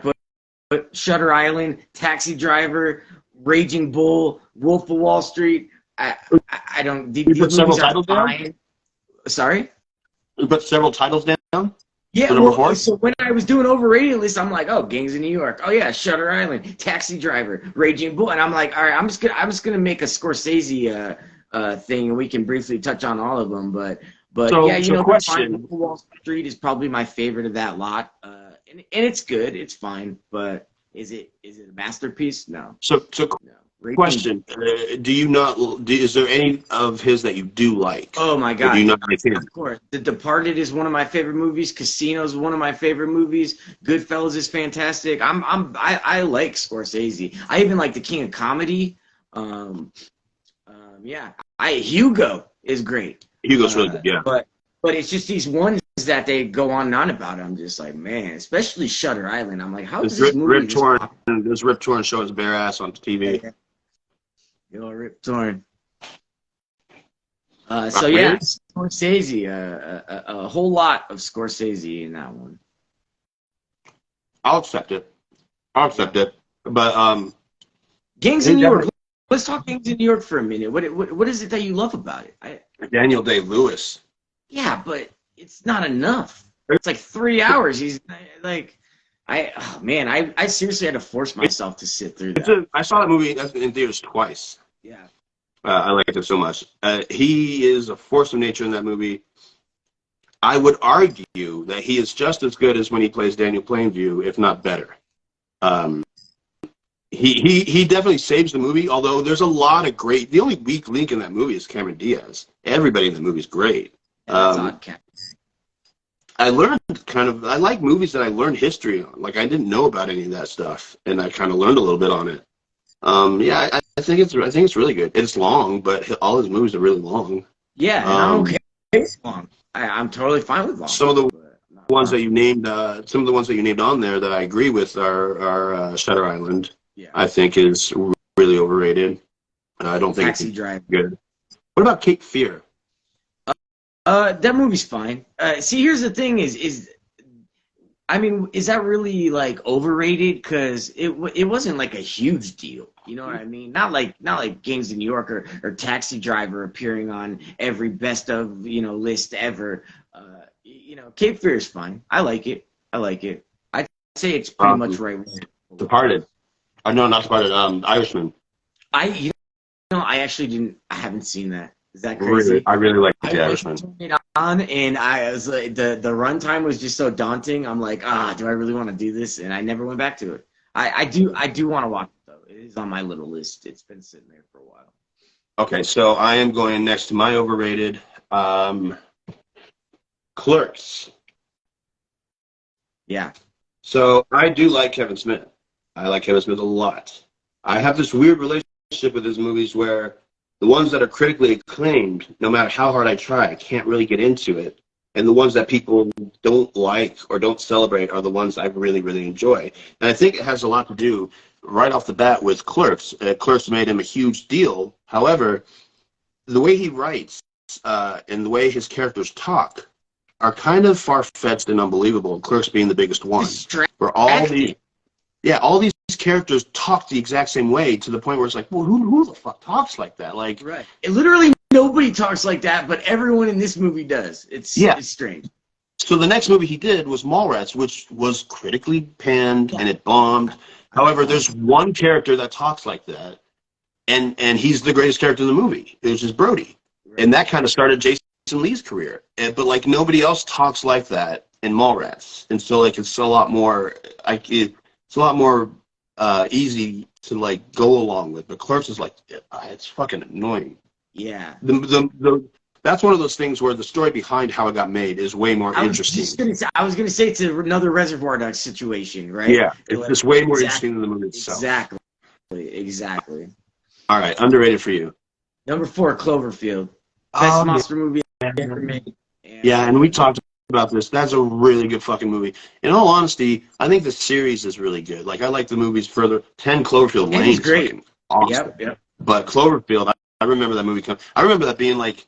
put Shutter Island, Taxi Driver, Raging Bull, Wolf of Wall Street. I don't. These put several titles down? Sorry? You put several titles down? Yeah, well, so when I was doing overrated list, I'm like, oh, Gangs in New York. Oh yeah, Shutter Island, Taxi Driver, Raging Bull, and I'm like, all right, I'm just gonna make a Scorsese thing, and we can briefly touch on all of them. But yeah, you know, Wolf of Wall Street is probably my favorite of that lot. And it's good, it's fine, but is it a masterpiece? No. So no. Question: is there any of his that you do like? Oh my God! Do you not like him? Of course, The Departed is one of my favorite movies. Casino is one of my favorite movies. Goodfellas is fantastic. I like Scorsese. I even like The King of Comedy. Yeah. Hugo is great. Hugo's really good. Yeah. But it's just these ones that they go on and on about it, I'm just like, man, especially Shutter Island. I'm like, how is This this movie this popular? This Rip Torn show his bare ass on TV. Yo, Rip Torn. So yeah, Scorsese, a whole lot of Scorsese in that one. I'll accept it. But Gangs in New York. Let's talk Gangs in New York for a minute. What is it that you love about it? Daniel Day-Lewis. Yeah, but it's not enough. It's like 3 hours. He's like, I seriously had to force myself to sit through that. I saw that movie in theaters twice. Yeah. I liked it so much. He is a force of nature in that movie. I would argue that he is just as good as when he plays Daniel Plainview, if not better. He definitely saves the movie, although there's a lot of great... The only weak link in that movie is Cameron Diaz. Everybody in the movie is great. I learned I like movies that I learned history on. Like, I didn't know about any of that stuff, and I kind of learned a little bit on it. I think it's really good. It's long, but all his movies are really long. Yeah, and I'm okay with long. I'm totally fine with long. Some of the ones that you named, on there that I agree with are Shutter Island. Yeah. I think is really overrated. I don't think Taxi Driver good. What about Cape Fear? That movie's fine. See, here's the thing: is that really like overrated? Because it wasn't like a huge deal. You know what I mean? Not like Gangs in New York or Taxi Driver appearing on every best of list ever. Cape Fear is fine. I like it. I'd say it's pretty much right. Departed. No, not Departed. Irishman. I actually didn't. I haven't seen that. Is that crazy? I really like The Irishman. I turned it on, and I was like, the runtime was just so daunting. I'm like, do I really want to do this? And I never went back to it. I do want to watch it though. It is on my little list. It's been sitting there for a while. Okay, so I am going next to my overrated. Clerks. Yeah. So I do like Kevin Smith. I like Kevin Smith a lot. I have this weird relationship with his movies where the ones that are critically acclaimed, no matter how hard I try, I can't really get into it. And the ones that people don't like or don't celebrate are the ones I really, really enjoy. And I think it has a lot to do right off the bat with Clerks. Clerks made him a huge deal. However, the way he writes and the way his characters talk are kind of far-fetched and unbelievable, Clerks being the biggest one. Where all these characters talk the exact same way to the point where it's like, well, who the fuck talks like that? Like, right. Literally nobody talks like that, but everyone in this movie does. It's strange. So the next movie he did was Mallrats, which was critically panned and it bombed. However, there's one character that talks like that, and he's the greatest character in the movie. It was just Brody. Right. And that kind of started Jason Lee's career. But like nobody else talks like that in Mallrats. And so like it's a lot more easy to like go along with. But Clerks is like it's fucking annoying. Yeah. That's one of those things where the story behind how it got made is way more interesting. I was gonna say it's another Reservoir Dogs situation, right? Yeah, it's just way more interesting than the movie itself. Exactly. All right, underrated for you. Number 4, Cloverfield. Best monster movie ever made. And we talked about this. That's a really good fucking movie. In all honesty, I think the series is really good. Like I like the movies further. 10 Cloverfield Lane is great. Awesome. Yep. But Cloverfield, I remember that movie. I remember that being like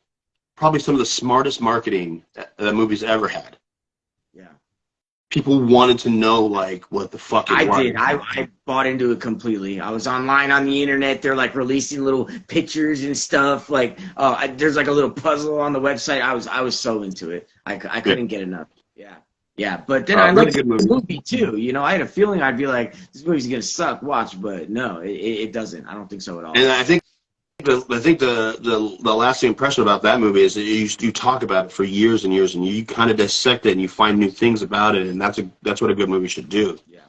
probably some of the smartest marketing that movie's ever had. Yeah. People wanted to know like what the fuck it was. I bought into it completely. I was online on the internet. They're like releasing little pictures and stuff. Like there's like a little puzzle on the website. I was so into it. I couldn't get enough. Yeah. But then I liked the movie too. I had a feeling I'd be like, this movie's gonna suck. Watch, but no, it doesn't. I don't think so at all. And I think the lasting impression about that movie is that you talk about it for years and years, and you kind of dissect it, and you find new things about it, and that's what a good movie should do. Yeah.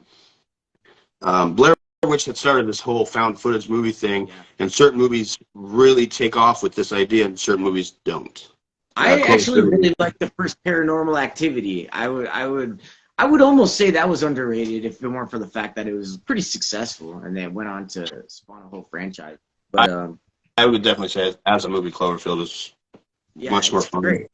Blair Witch had started this whole found footage movie thing, and certain movies really take off with this idea, and certain movies don't. I actually really like the first Paranormal Activity. I would almost say that was underrated if it weren't for the fact that it was pretty successful, and then went on to spawn a whole franchise. But I would definitely say, as a movie, Cloverfield is much more fun. Great.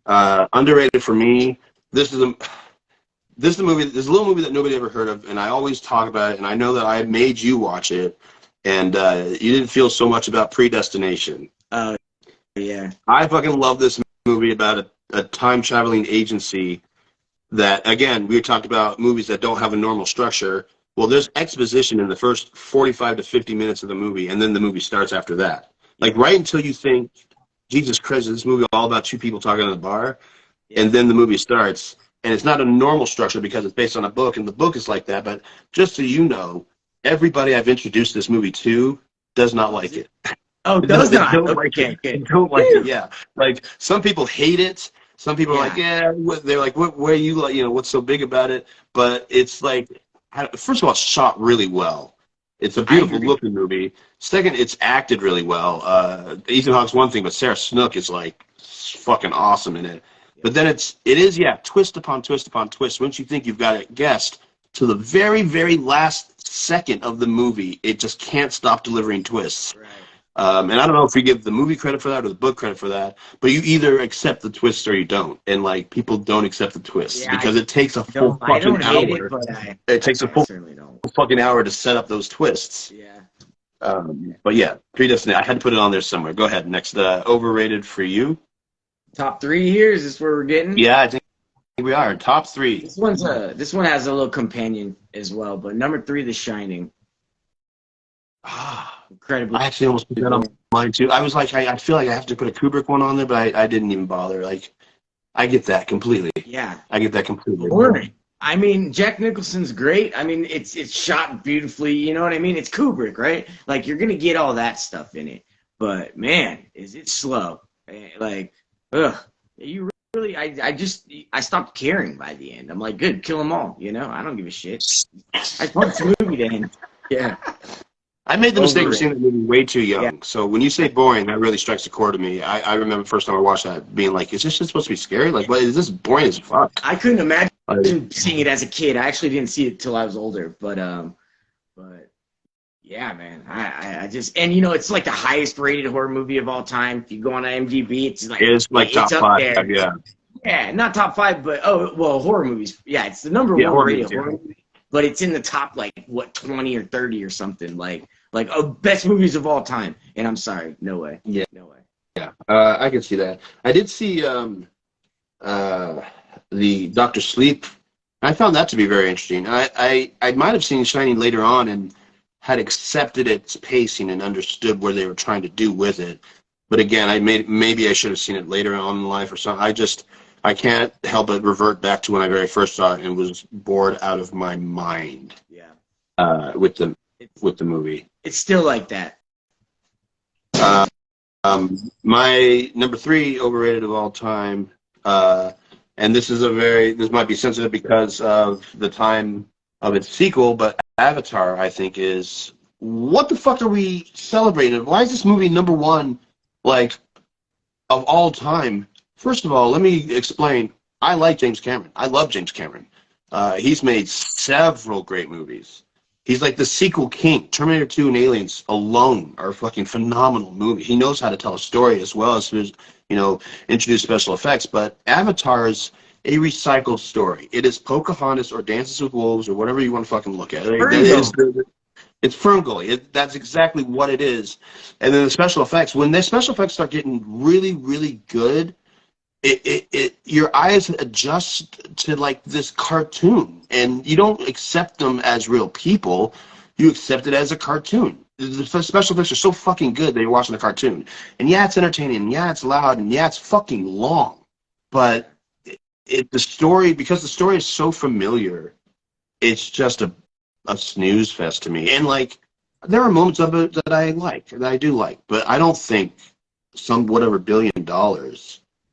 Underrated for me. This is a movie. This is a little movie that nobody ever heard of, and I always talk about it. And I know that I made you watch it, and you didn't feel so much about Predestination. Yeah. I fucking love this movie about a time traveling agency. That again, we talked about movies that don't have a normal structure. Well, there's exposition in the first 45 to 50 minutes of the movie, and then the movie starts after that. Like right until you think, Jesus Christ, is this movie all about two people talking in a bar? Yeah. And then the movie starts, and it's not a normal structure because it's based on a book, and the book is like that. But just so you know, everybody I've introduced this movie to does not like it. Oh, does not? Don't like it. Don't like it. Yeah, like some people hate it. Some people are like, yeah. They're like, where you like, what's so big about it? But it's like, first of all, it's shot really well. It's a beautiful looking movie. Second, it's acted really well. Ethan Hawke's one thing, but Sarah Snook is like fucking awesome in it. But then it is twist upon twist upon twist. Once you think you've got it guessed, to the very, very last second of the movie, it just can't stop delivering twists. Right. And I don't know if you give the movie credit for that or the book credit for that, but you either accept the twist or you don't. And like people don't accept the twists because it takes a full fucking hour. It takes a full fucking hour to set up those twists. Yeah. But yeah, Predestination. I had to put it on there somewhere. Go ahead. Next, overrated for you. Top 3 here. Is this where we're getting? Yeah, I think we are. Top 3. This one has a little companion as well, but number 3, The Shining. Incredibly. I actually almost put that on mine too. I was like, I feel like I have to put a Kubrick one on there, but I didn't even bother. Like, I get that completely. Yeah. I get that completely. I mean, Jack Nicholson's great. I mean, it's shot beautifully. You know what I mean? It's Kubrick, right? Like, you're gonna get all that stuff in it. But man, is it slow? Like, you really? I stopped caring by the end. I'm like, good, kill them all. I don't give a shit. I want the movie to end. Yeah. I made the mistake of seeing the movie way too young. Yeah. So when you say boring, that really strikes a chord to me. I remember the first time I watched that being like, is this just supposed to be scary? Like, what is this boring as fuck? I couldn't imagine seeing it as a kid. I actually didn't see it till I was older. But yeah, man. I just, and it's like the highest rated horror movie of all time. If you go on IMDb, it's like top 5. There. Yeah. Yeah, not top 5, but horror movies. Yeah, it's the number 1 rated horror movie. But it's in the top 20 or 30 or something best movies of all time. And I'm sorry, no way. Yeah, no way. Yeah, I can see that. I did see the Dr. Sleep. I found that to be very interesting. I might have seen Shining later on and had accepted its pacing and understood where they were trying to do with it. But again, maybe I should have seen it later on in life or something. I can't help but revert back to when I very first saw it and was bored out of my mind. Yeah. With the movie. It's still like that. My number 3 overrated of all time, and this might be sensitive because of the time of its sequel, but Avatar, I think, is, what the fuck are we celebrating? Why is this movie number 1, of all time? First of all, let me explain. I like James Cameron. I love James Cameron. He's made several great movies. He's like the sequel king. Terminator 2 and Aliens alone are a fucking phenomenal movie. He knows how to tell a story as well as, introduce special effects. But Avatar is a recycled story. It is Pocahontas or Dances with Wolves or whatever you want to fucking look at. It's Ferngully. That's exactly what it is. And then the special effects. When the special effects start getting really, really good, your eyes adjust to this cartoon, and you don't accept them as real people. You accept it as a cartoon. The special effects are so fucking good that you're watching a cartoon. And yeah, it's entertaining, and yeah, it's loud, and yeah, it's fucking long. But the story is so familiar, it's just a snooze fest to me. And there are moments of it that I do like, but I don't think whatever $1 billion.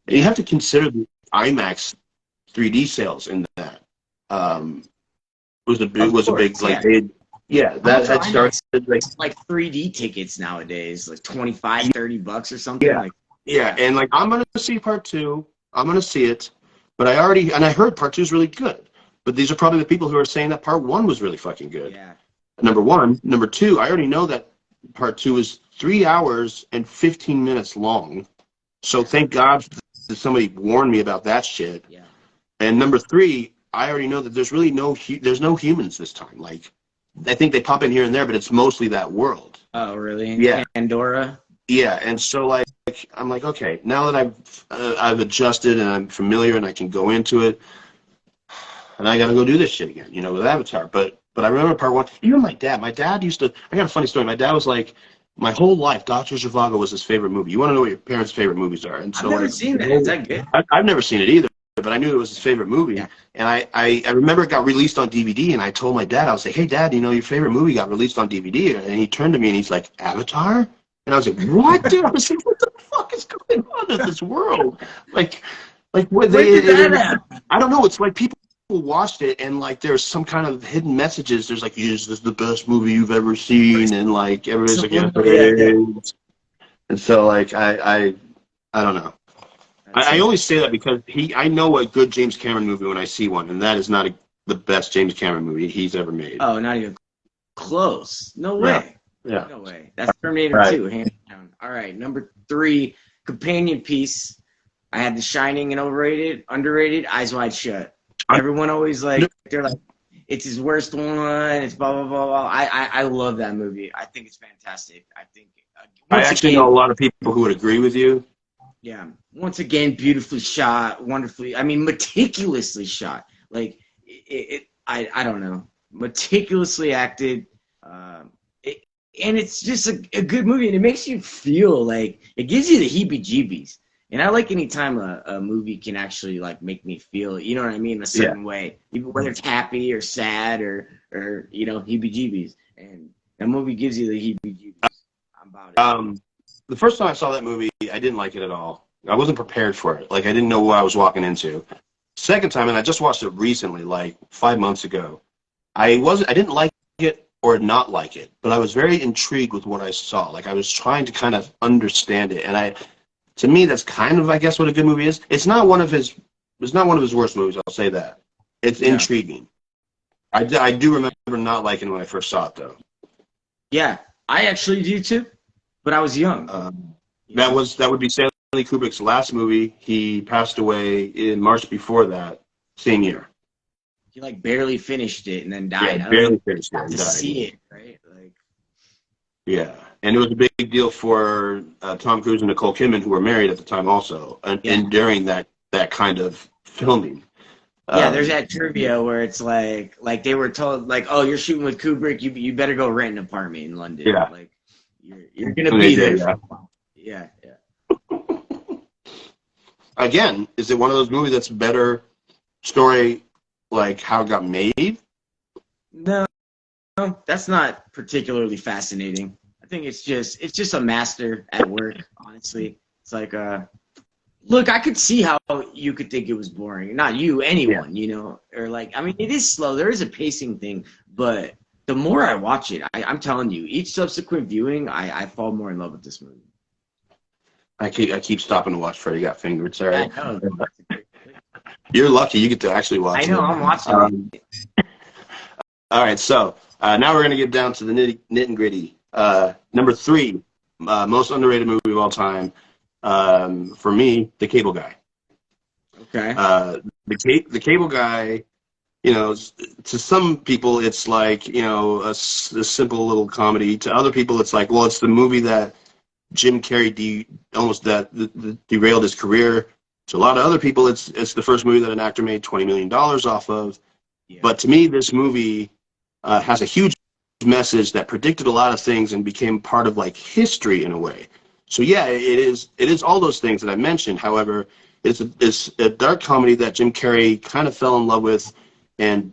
You have to consider the IMAX 3D sales in that. Was a big that had started like 3D tickets nowadays, like $25, $30 or something. Yeah, and I'm gonna see part 2. I'm gonna see it, but I heard part 2 is really good. But these are probably the people who are saying that part 1 was really fucking good. Yeah. Number 1, number 2. I already know that part 2 is 3 hours and 15 minutes long. So thank God somebody warned me about that shit. Yeah. And number 3, I already know that there's really there's no humans this time. Like, I think they pop in here and there, but it's mostly that world. Oh, really? Yeah. Pandora? Yeah, and so like I'm like, okay, now that I've adjusted and I'm familiar and I can go into it, and I got to go do this shit again, you know, with Avatar. But I remember part 1. Even my dad used to. I got a funny story. My dad was like, my whole life, Doctor Zhivago was his favorite movie. You want to know what your parents' favorite movies are? And so I've never seen that. Is that good? I've never seen it either, but I knew it was his favorite movie. Yeah. And I remember it got released on DVD, and I told my dad, I was like, hey, Dad, you know, your favorite movie got released on DVD. And he turned to me and he's like, Avatar? And I was like, what, dude? I was like, what the fuck is going on in this world? Like what I don't know. It's like people watched it and like there's some kind of hidden messages. There's like, is this the best movie you've ever seen? And like everybody's like, yeah, it is. And so like I don't know. I only say that because I know a good James Cameron movie when I see one, and that is not the best James Cameron movie he's ever made. Oh, not even close. No way. Yeah. No way. That's Terminator 2, hands down. All right, number 3, companion piece. I had The Shining and Overrated, Underrated, Eyes Wide Shut. Everyone always they're like, it's his worst one. It's blah blah blah blah. I love that movie. I think it's fantastic. I think. I actually know a lot of people who would agree with you. Yeah. Once again, beautifully shot, wonderfully. I mean, meticulously shot. Like I don't know, meticulously acted. And it's just a good movie, and it makes you feel like it gives you the heebie-jeebies. And I like any time a movie can actually like make me feel, you know what I mean, a certain way, even whether it's happy or sad or you know, heebie-jeebies. And that movie gives you the heebie-jeebies. I'm about it. The first time I saw that movie, I didn't like it at all. I wasn't prepared for it. Like I didn't know what I was walking into. Second time, and I just watched it recently, like 5 months ago. I didn't like it or not like it, but I was very intrigued with what I saw. Like I was trying to kind of understand it, and to me, that's kind of, I guess, what a good movie is. It's not one of his worst movies. I'll say that. It's intriguing. I do remember not liking it when I first saw it, though. Yeah, I actually do too, but I was young. That would be Stanley Kubrick's last movie. He passed away in March before that same year. He like barely finished it and then died. Yeah, barely finished it and to died. See it, right? Like. Yeah, and it was a big deal for Tom Cruise and Nicole Kidman, who were married at the time also, and during that kind of filming. Yeah, there's that trivia where it's like they were told, like, oh, you're shooting with Kubrick, you better go rent an apartment in London. Yeah. Like, you're going to be there. Yeah. Yeah. Again, is it one of those movies that's better story, like how it got made? No, that's not particularly fascinating. I think it's just a master at work, honestly. It's like, look, I could see how you could think it was boring. Not you, anyone, you know, or like, I mean, it is slow. There is a pacing thing, but the more I watch it, I'm telling you, each subsequent viewing, I fall more in love with this movie. I keep stopping to watch Freddy Got Fingered. Sorry. I know. You're lucky you get to actually watch it. I know, I'm watching it. All right, so now we're going to get down to the nit and gritty. Number 3, most underrated movie of all time. For me, The Cable Guy. Okay. The Cable Guy, you know, to some people it's like, you know, a simple little comedy. To other people it's like, well, it's the movie that Jim Carrey derailed his career. To a lot of other people, it's the first movie that an actor made $20 million off of. Yeah. But to me, this movie has a huge message that predicted a lot of things and became part of like history in a way. So yeah, it is all those things that I mentioned. However, it's a dark comedy that Jim Carrey kind of fell in love with and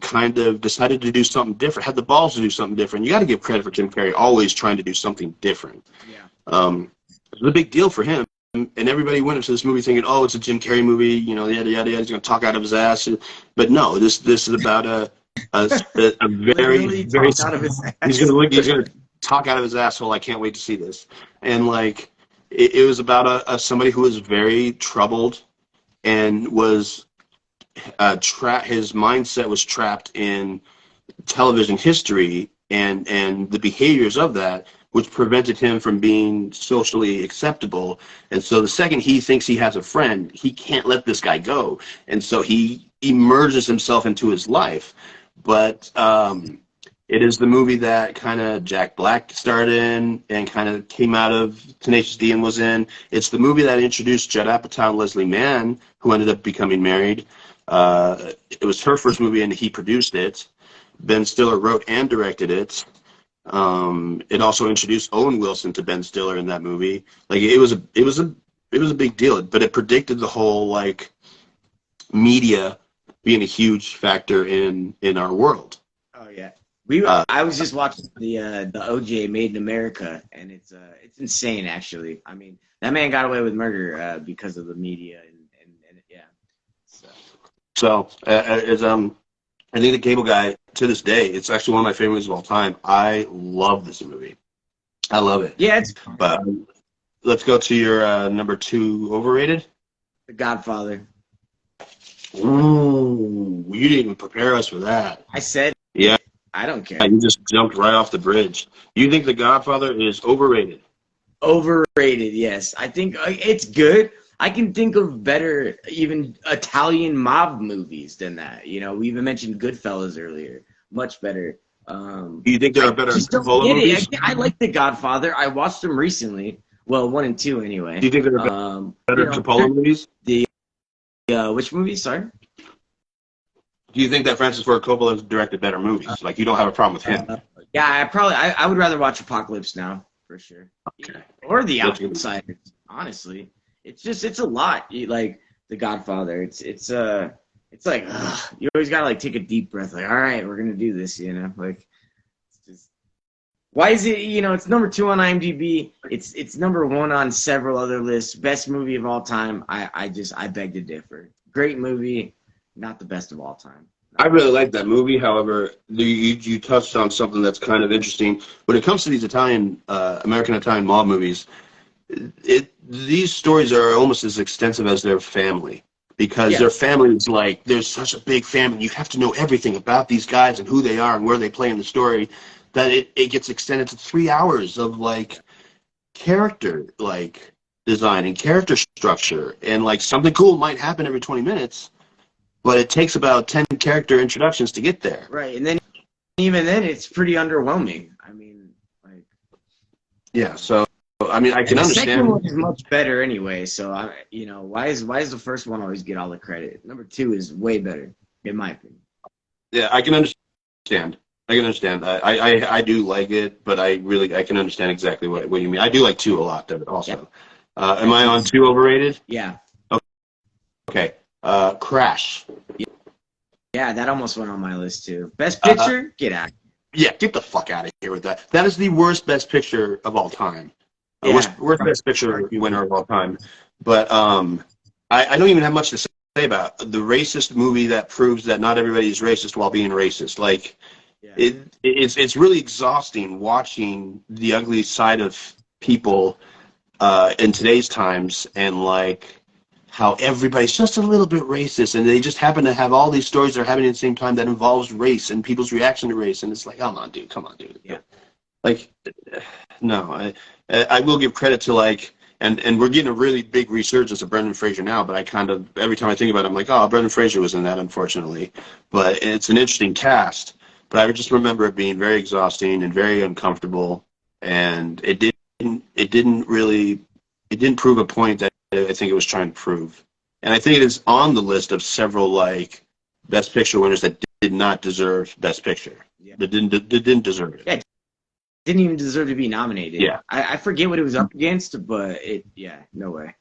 kind of decided to do something different, had the balls to do something different. You got to give credit for Jim Carrey always trying to do something different. Yeah. It was a big deal for him, and everybody went into this movie thinking, oh, it's a Jim Carrey movie, you know, yada yada yada. He's gonna talk out of his ass, but no, this is about a very very. He's gonna talk out of his asshole. I can't wait to see this. And like, it was about somebody who was very troubled and was his mindset was trapped in television history and the behaviors of that, which prevented him from being socially acceptable. And so the second he thinks he has a friend, he can't let this guy go. And so he immerses himself into his life. But it is the movie that kind of Jack Black starred in and kind of came out of Tenacious D and was in. It's the movie that introduced Judd Apatow and Leslie Mann, who ended up becoming married. It was her first movie, and he produced it. Ben Stiller wrote and directed it. It also introduced Owen Wilson to Ben Stiller in that movie. Like it was a big deal, but it predicted the whole like media being a huge factor in our world. Oh yeah. I was just watching the OJ Made in America, and it's insane actually. I mean, that man got away with murder because of the media and yeah. So I think The Cable Guy, to this day, it's actually one of my favorites of all time. I love this movie. I love it. Yeah, but let's go to your number 2 overrated. The Godfather. Ooh, you didn't even prepare us for that. I said. Yeah. I don't care. You just jumped right off the bridge. You think The Godfather is overrated? Overrated, yes. I think it's good. I can think of better, even Italian mob movies than that. You know, we even mentioned Goodfellas earlier. Much better. Do you think there are better Coppola movies? I like The Godfather. I watched them recently. Well, 1 and 2 anyway. Do you think there are better Coppola movies? Which movies? Sorry. Do you think that Francis Ford Coppola has directed better movies? Like, you don't have a problem with him? Yeah, I would rather watch Apocalypse Now, for sure. Okay. Or The Outsiders, honestly. It's a lot. Like The Godfather. It's like you always gotta like take a deep breath. Like, all right, we're gonna do this. You know, like it's just why is it? You know, it's number 2 on IMDb. It's number 1 on several other lists. Best movie of all time. I beg to differ. Great movie, not the best of all time. I really like that movie. However, you touched on something that's kind of interesting. When it comes to these American Italian mob movies, these stories are almost as extensive as their family, because their family is like, there's such a big family. You have to know everything about these guys and who they are and where they play in the story, that it gets extended to 3 hours of like character like design and character structure, and like something cool might happen every 20 minutes, but it takes about 10 character introductions to get there. Right, and then even then it's pretty underwhelming. I mean, like, yeah, so I mean, I can understand. The second one is much better anyway. So why is the first one always get all the credit? Number 2 is way better, in my opinion. Yeah, I can understand. I do like it, but I can understand exactly what you mean. I do like 2 a lot also. Yeah. Am I on 2 overrated? Yeah. Okay. Crash. Yeah, that almost went on my list too. Best Picture? Get out. Yeah, get the fuck out of here with that. That is the worst Best Picture of all time. Worst Best Picture winner of all time. But I don't even have much to say about the racist movie that proves that not everybody is racist while being racist. Like, it's really exhausting watching the ugly side of people in today's times, and like how everybody's just a little bit racist, and they just happen to have all these stories that are happening at the same time that involves race and people's reaction to race, and it's like, come on, dude. Yeah. Like, no, I will give credit to like, and we're getting a really big resurgence of Brendan Fraser now, but I kind of, every time I think about it, I'm like, oh, Brendan Fraser was in that, unfortunately. But it's an interesting cast, but I just remember it being very exhausting and very uncomfortable, and it didn't prove a point that I think it was trying to prove. And I think it is on the list of several like Best Picture winners that did not deserve Best Picture. Yeah. That didn't deserve it. Yeah. Didn't even deserve to be nominated. Yeah. I forget what it was up against, but no way.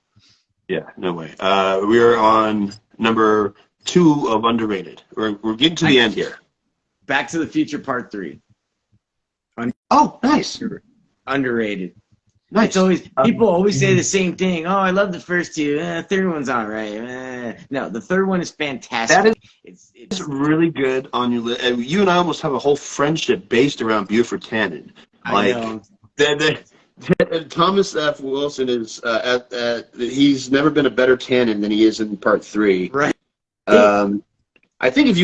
Yeah, no way. We're on number 2 of underrated. We're getting to the end here. Back to the Future Part 3. Oh, nice. Underrated. Nice. It's always people always say the same thing. Oh, I love the first 2. Third one's all right. No, the third one is fantastic. That it's really good on your list. You and I almost have a whole friendship based around Buford Tannen. Like, I know. Thomas F. Wilson is he's never been a better Tannen than he is in Part 3. Right. I think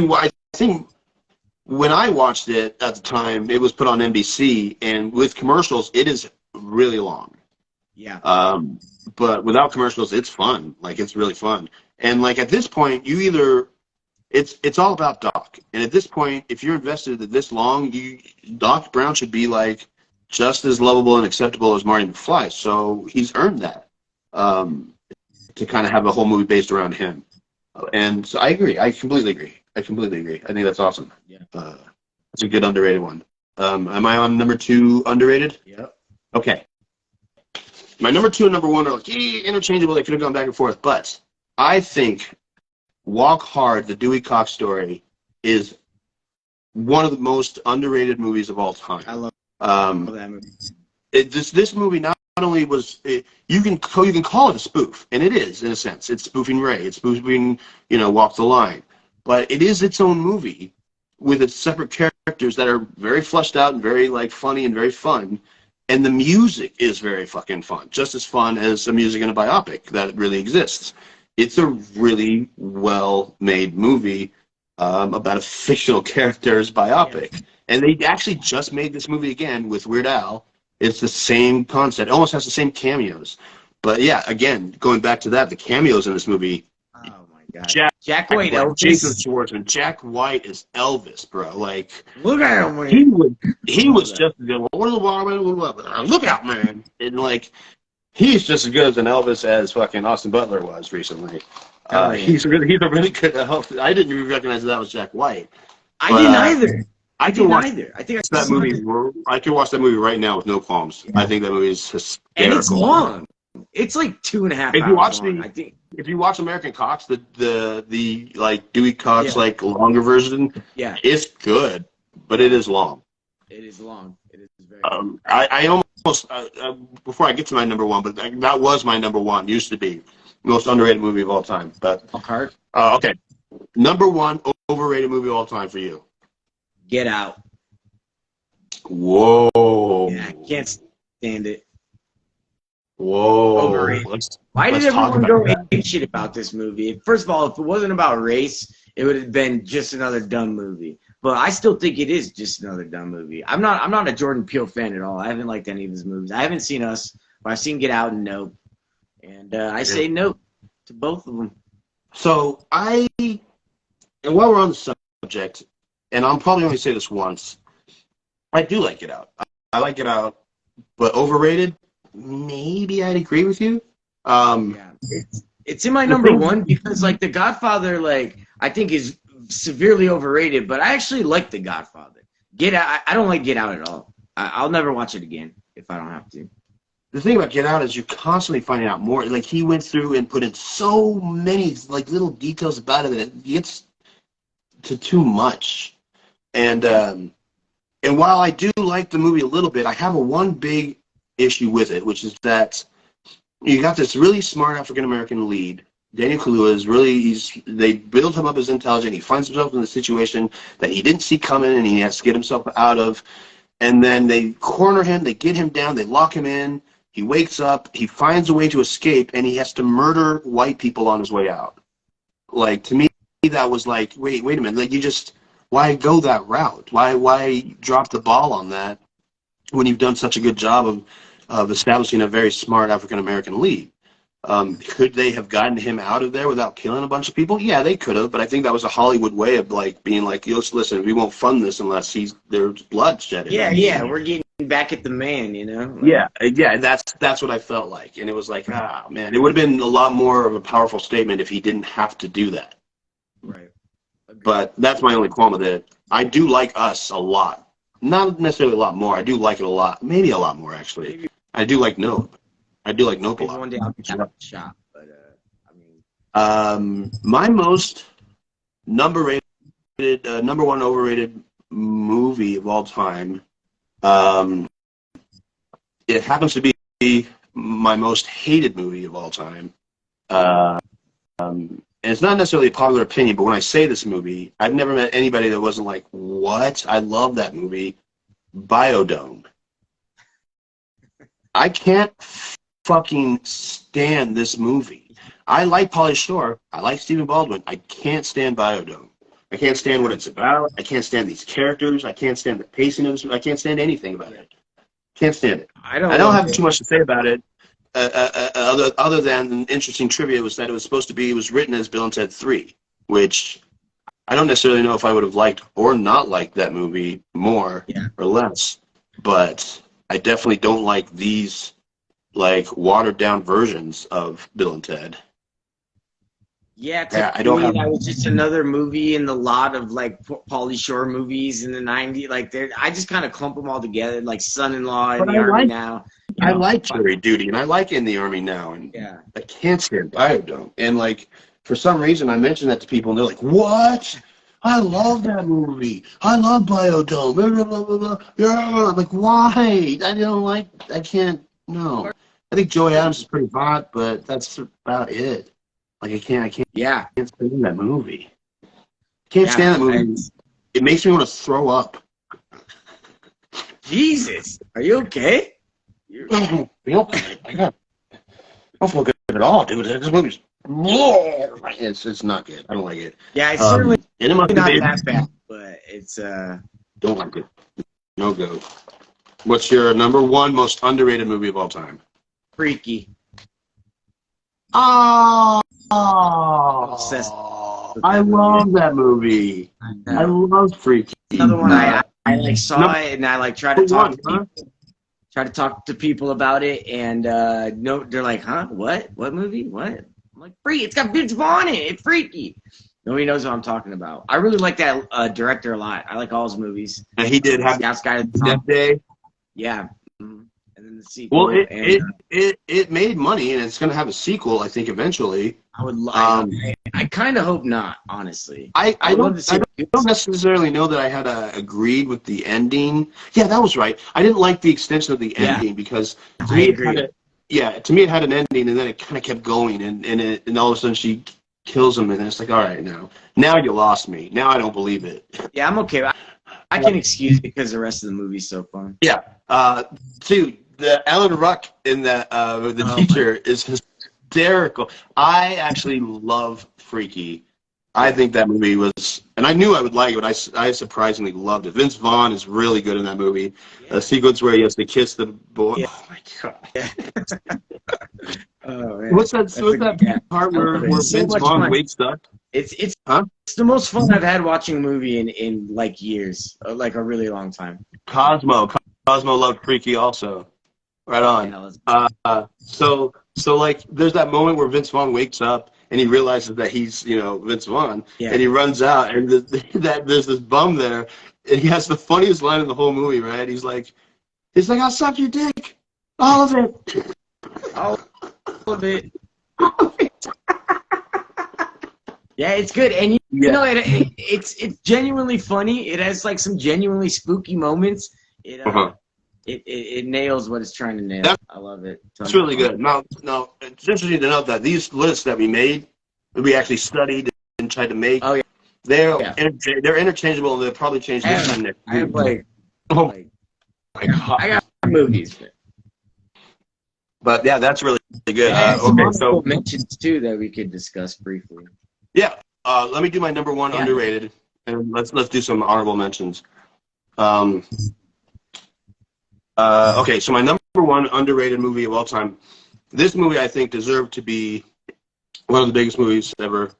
when I watched it at the time, it was put on NBC, and with commercials, it is really long. Yeah. But without commercials, it's fun. Like, it's really fun. And like at this point, you either it's all about Doc. And at this point, if you're invested this long, Doc Brown should be like just as lovable and acceptable as Marty McFly. So he's earned that to kind of have a whole movie based around him. And so I agree. I completely agree. I think that's awesome. Yeah. It's a good underrated one. Am I on number 2 underrated? Yep. Okay. My number 2 and number 1 are like interchangeable. They could have gone back and forth, but I think Walk Hard, the Dewey Cox story, is one of the most underrated movies of all time. I love that movie. This movie not only was you can call it a spoof, and it is in a sense. It's spoofing Ray. It's spoofing Walk the Line, but it is its own movie with its separate characters that are very fleshed out and very like funny and very fun. And the music is very fucking fun, just as fun as the music in a biopic that really exists. It's a really well-made movie about a fictional character's biopic. Yeah. And they actually just made this movie again with Weird Al. It's the same concept. It almost has the same cameos. But yeah, again, going back to that, the cameos in this movie. Oh my God. Jack White, Elvis. Jason Schwartzman. Jack White is Elvis, bro. Like, look at him, man. He was just as good. Look out, man. And like, he's just as good as an Elvis as fucking Austin Butler was recently. He's a really good Elvis. I didn't even recognize that was Jack White. I didn't either. I could watch that movie. I could watch that movie right now with no qualms. Yeah. I think that movie is hysterical. And it's long. It's like 2.5 hours. If you watch American Cox, the like Dewey Cox like longer version, it's good, but it is long. It is long. It is very. I almost before I get to my number 1, but that was my number 1. Used to be most underrated movie of all time. But okay, number 1 overrated movie of all time for you. Get Out. Whoa. Yeah, I can't stand it. Whoa. Overrated. Why did everyone go ape shit about this movie? First of all, if it wasn't about race, it would have been just another dumb movie. But I still think it is just another dumb movie. I'm not a Jordan Peele fan at all. I haven't liked any of his movies. I haven't seen Us, but I've seen Get Out and Nope. And I say nope to both of them. So and while we're on the subject, and I'll probably only say this once, I do like Get Out. I like Get Out, but overrated? Maybe I'd agree with you. It's in my number 1 because like The Godfather, like I think is severely overrated, but I actually like The Godfather. Get Out, I don't like Get Out at all. I'll never watch it again if I don't have to. The thing about Get Out is you're constantly finding out more. Like he went through and put in so many like little details about it that it gets to too much. And while I do like the movie a little bit, I have one big issue with it, which is that you got this really smart African-American lead. Daniel Kaluuya is really, they build him up as intelligent. He finds himself in a situation that he didn't see coming and he has to get himself out of. And then they corner him, they get him down, they lock him in. He wakes up, he finds a way to escape, and he has to murder white people on his way out. Like, to me, that was like, wait a minute. Like, why go that route? Why drop the ball on that when you've done such a good job of establishing a very smart African-American lead? Could they have gotten him out of there without killing a bunch of people? Yeah, they could have, but I think that was a Hollywood way of like being like, listen, we won't fund this unless there's blood shedded. Yeah, we're getting back at the man, Like, yeah, that's what I felt like, and it was like, man, it would have been a lot more of a powerful statement if he didn't have to do that. Right. But that's my only qualm with it. I do like Us a lot. Not necessarily a lot more. I do like it a lot. Maybe a lot more, actually. I do like Nope. A lot. One day I'll be out of the shop, but my most number 1 overrated movie of all time. It happens to be my most hated movie of all time. And it's not necessarily a popular opinion, but when I say this movie, I've never met anybody that wasn't like, what? I love that movie. Biodome. I can't fucking stand this movie. I like Pauly Shore. I like Stephen Baldwin. I can't stand Biodome. I can't stand what it's about. I can't stand these characters. I can't stand the pacing of this. I can't stand anything about it. Can't stand it. I don't have too much to say about it, other than interesting trivia was that it was written as Bill and Ted 3, which I don't necessarily know if I would have liked or not liked that movie more or less, but I definitely don't like these like watered down versions of Bill and Ted. Yeah, that was just another movie in the lot of like Pauly Shore movies in the '90s. Like, I just kind of clump them all together, like Son-in-Law and The Army Now. I like Jury Duty, and I like In the Army Now, and I can't stand Biodome. And like, for some reason, I mentioned that to people, and they're like, "What? I love that movie. I love Biodome." Blah, blah, blah, blah. Yeah. I'm like, why? I can't. No. I think Joey Adams is pretty hot, but that's about it. Like, I can't stand that movie. Can't stand that movie. It makes me want to throw up. Jesus, are you okay? I don't feel good at all, dude. This movie's it's not good. I don't like it. Yeah, it's certainly not that bad, but it's don't like it. No go. What's your number one most underrated movie of all time? Freaky. Oh, I love that movie. I love Freaky. Another one I like saw it and I like tried to talk to people. Try to talk to people about it, and no, they're like, "Huh? What? What movie? What?" I'm like, "Freaky! It's got Vince Vaughn in it. It's Freaky." Nobody knows what I'm talking about. I really like that director a lot. I like all his movies. And he did have Death Day. Yeah. And then the sequel. Well, it made money, and it's going to have a sequel, I think, eventually. I would. I kind of hope not, honestly. I don't necessarily know that I had agreed with the ending. Yeah, that was right. I didn't like the extension of the ending because to me it had an ending, and then it kind of kept going, and all of a sudden she kills him, and it's like, all right, now you lost me. Now I don't believe it. Yeah, I'm okay. I can excuse it because the rest of the movie's so fun. Yeah. Dude, the Alan Ruck in the teacher is hysterical. I actually love Freaky. I think that movie was, and I knew I would like it, but I surprisingly loved it. Vince Vaughn is really good in that movie. Yeah. A sequence where he has to kiss the boy. Yeah. Oh my god. Yeah. Oh, man. What's that part where Vince Vaughn wakes up? It's the most fun I've had watching a movie in like years, like a really long time. Cosmo loved Freaky also. Right on. So like, there's that moment where Vince Vaughn wakes up and he realizes that he's, Vince Vaughn, and he runs out, and there's this bum there, and he has the funniest line in the whole movie, right? He's like, "I'll suck your dick, all of it, all of it." Yeah, it's good, and you know, it's genuinely funny. It has like some genuinely spooky moments. It nails what it's trying to nail. I love it. It's really good. Now, it's interesting to note that these lists that we made, that we actually studied and tried to make, they're interchangeable, and they'll probably change next time. I have like, my God. I got movies. But yeah, that's really good. So mentions too that we could discuss briefly. Yeah, let me do my number one underrated, and let's do some honorable mentions. Okay, so my number one underrated movie of all time. This movie, I think, deserved to be one of the biggest movies ever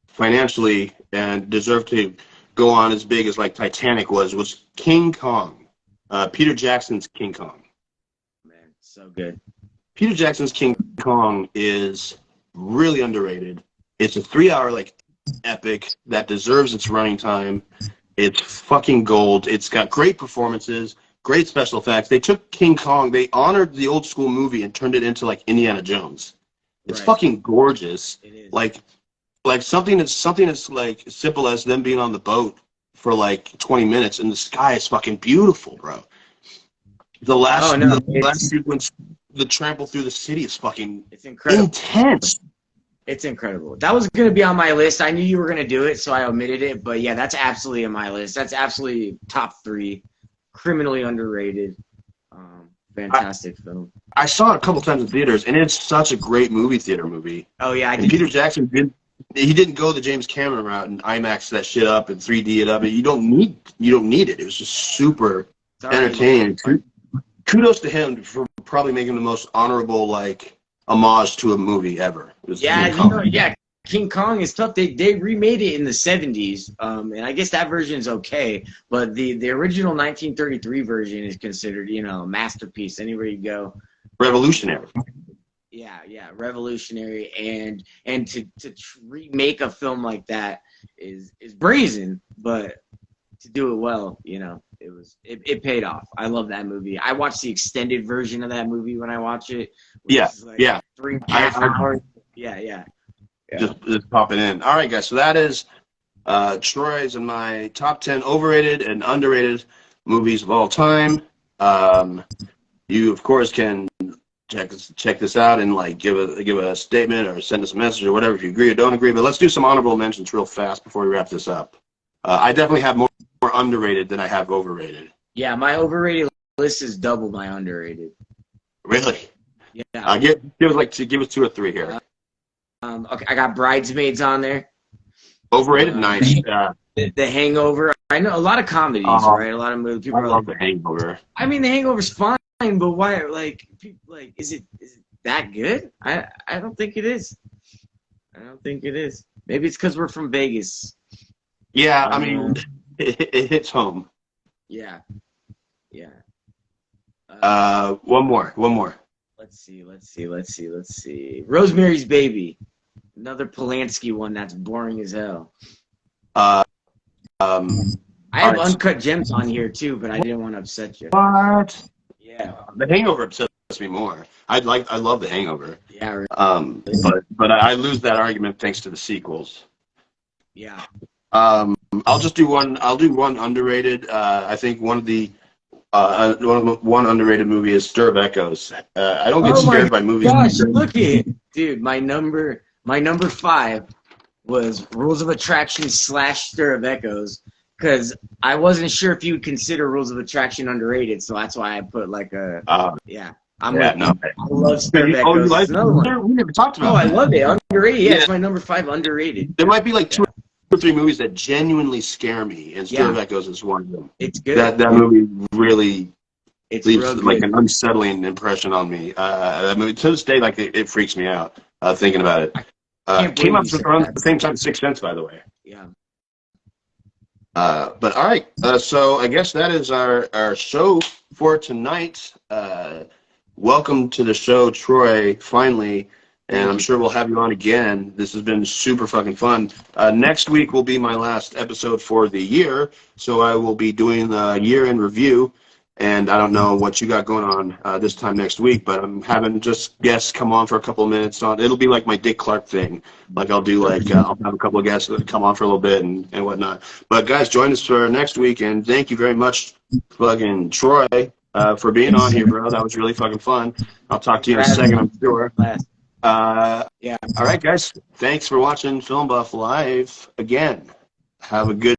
financially, and deserved to go on as big as like Titanic was King Kong. Peter Jackson's King Kong. Man, so good. Peter Jackson's King Kong is really underrated. It's a 3-hour epic that deserves its running time. It's fucking gold. It's got great performances. Great special effects. They took King Kong, they honored the old school movie and turned it into like Indiana Jones. It's fucking gorgeous. It is. Like something that's like simple as them being on the boat for like 20 minutes and the sky is fucking beautiful, bro. The last sequence, the trample through the city is fucking intense. It's incredible. That was going to be on my list. I knew you were going to do it, so I omitted it. But yeah, that's absolutely on my list. That's absolutely top 3. Criminally underrated, fantastic film. I saw it a couple times in theaters, and it's such a great movie. Oh yeah, I did. Peter Jackson he didn't go the James Cameron route and IMAX that shit up and 3D it up. You don't need it. It was just super entertaining. Kudos to him for probably making the most honorable like homage to a movie ever. Yeah, King Kong is tough. They remade it in the 70s, and I guess that version is okay. But the original 1933 version is considered, a masterpiece anywhere you go. Revolutionary. Yeah, revolutionary, and to remake a film like that is brazen, but to do it well, it paid off. I love that movie. I watched the extended version of that movie when I watch it. Yeah. 3.5 hours. Yeah. Just pop it in. All right, guys. So that is Troy's and my top 10 overrated and underrated movies of all time. You, of course, can check this out and like give a statement or send us a message or whatever if you agree or don't agree. But let's do some honorable mentions real fast before we wrap this up. I definitely have more underrated than I have overrated. Yeah, my overrated list is double my underrated. Really? Yeah. Give us 2 or 3 here. Okay, I got Bridesmaids on there. Overrated, nice. The Hangover. I know a lot of comedies, right? A lot of movies. People I love The Hangover. I mean, The Hangover's fine, but why? Like, is it that good? I don't think it is. Maybe it's because we're from Vegas. Yeah, I mean, it hits home. Yeah. One more. Let's see. Rosemary's Baby. Another Polanski one that's boring as hell. I have Uncut Gems on here too, but I didn't want to upset you. What? Yeah. The Hangover upsets me more. I love The Hangover. Yeah. Right. But I lose that argument thanks to the sequels. Yeah. I'll do one underrated. I think one underrated movie is Stir of Echoes. I don't get scared by movies. Gosh, look at it, dude. My number 5 was Rules of Attraction / Stir of Echoes, because I wasn't sure if you would consider Rules of Attraction underrated, so that's why I put like a yeah. I love Stir of Echoes. Oh, you like another one. We never talked about. Oh, I love it. Underrated. Yeah, it's my number 5 underrated. There might be like 2 or 3 movies that genuinely scare me, and Stir of Echoes is one of them. It's good. That movie really leaves like good. an unsettling impression on me. That movie to this day, like it freaks me out thinking about it. Came out around the same time as Sixth Sense, by the way. Yeah. But all right, so I guess that is our show for tonight. Welcome to the show, Troy, finally, and I'm sure we'll have you on again. This has been super fucking fun. Next week will be my last episode for the year, so I will be doing the year-end review, and I don't know what you got going on this time next week, but I'm having just guests come on for a couple of minutes. It'll be like my Dick Clark thing. Like I'll do I'll have a couple of guests that come on for a little bit and whatnot. But guys, join us for next week, and thank you very much, fucking Troy, for being on here, bro. That was really fucking fun. I'll talk to you in a second, I'm sure. Yeah. All right, guys. Thanks for watching Filmbuff Live again. Have a good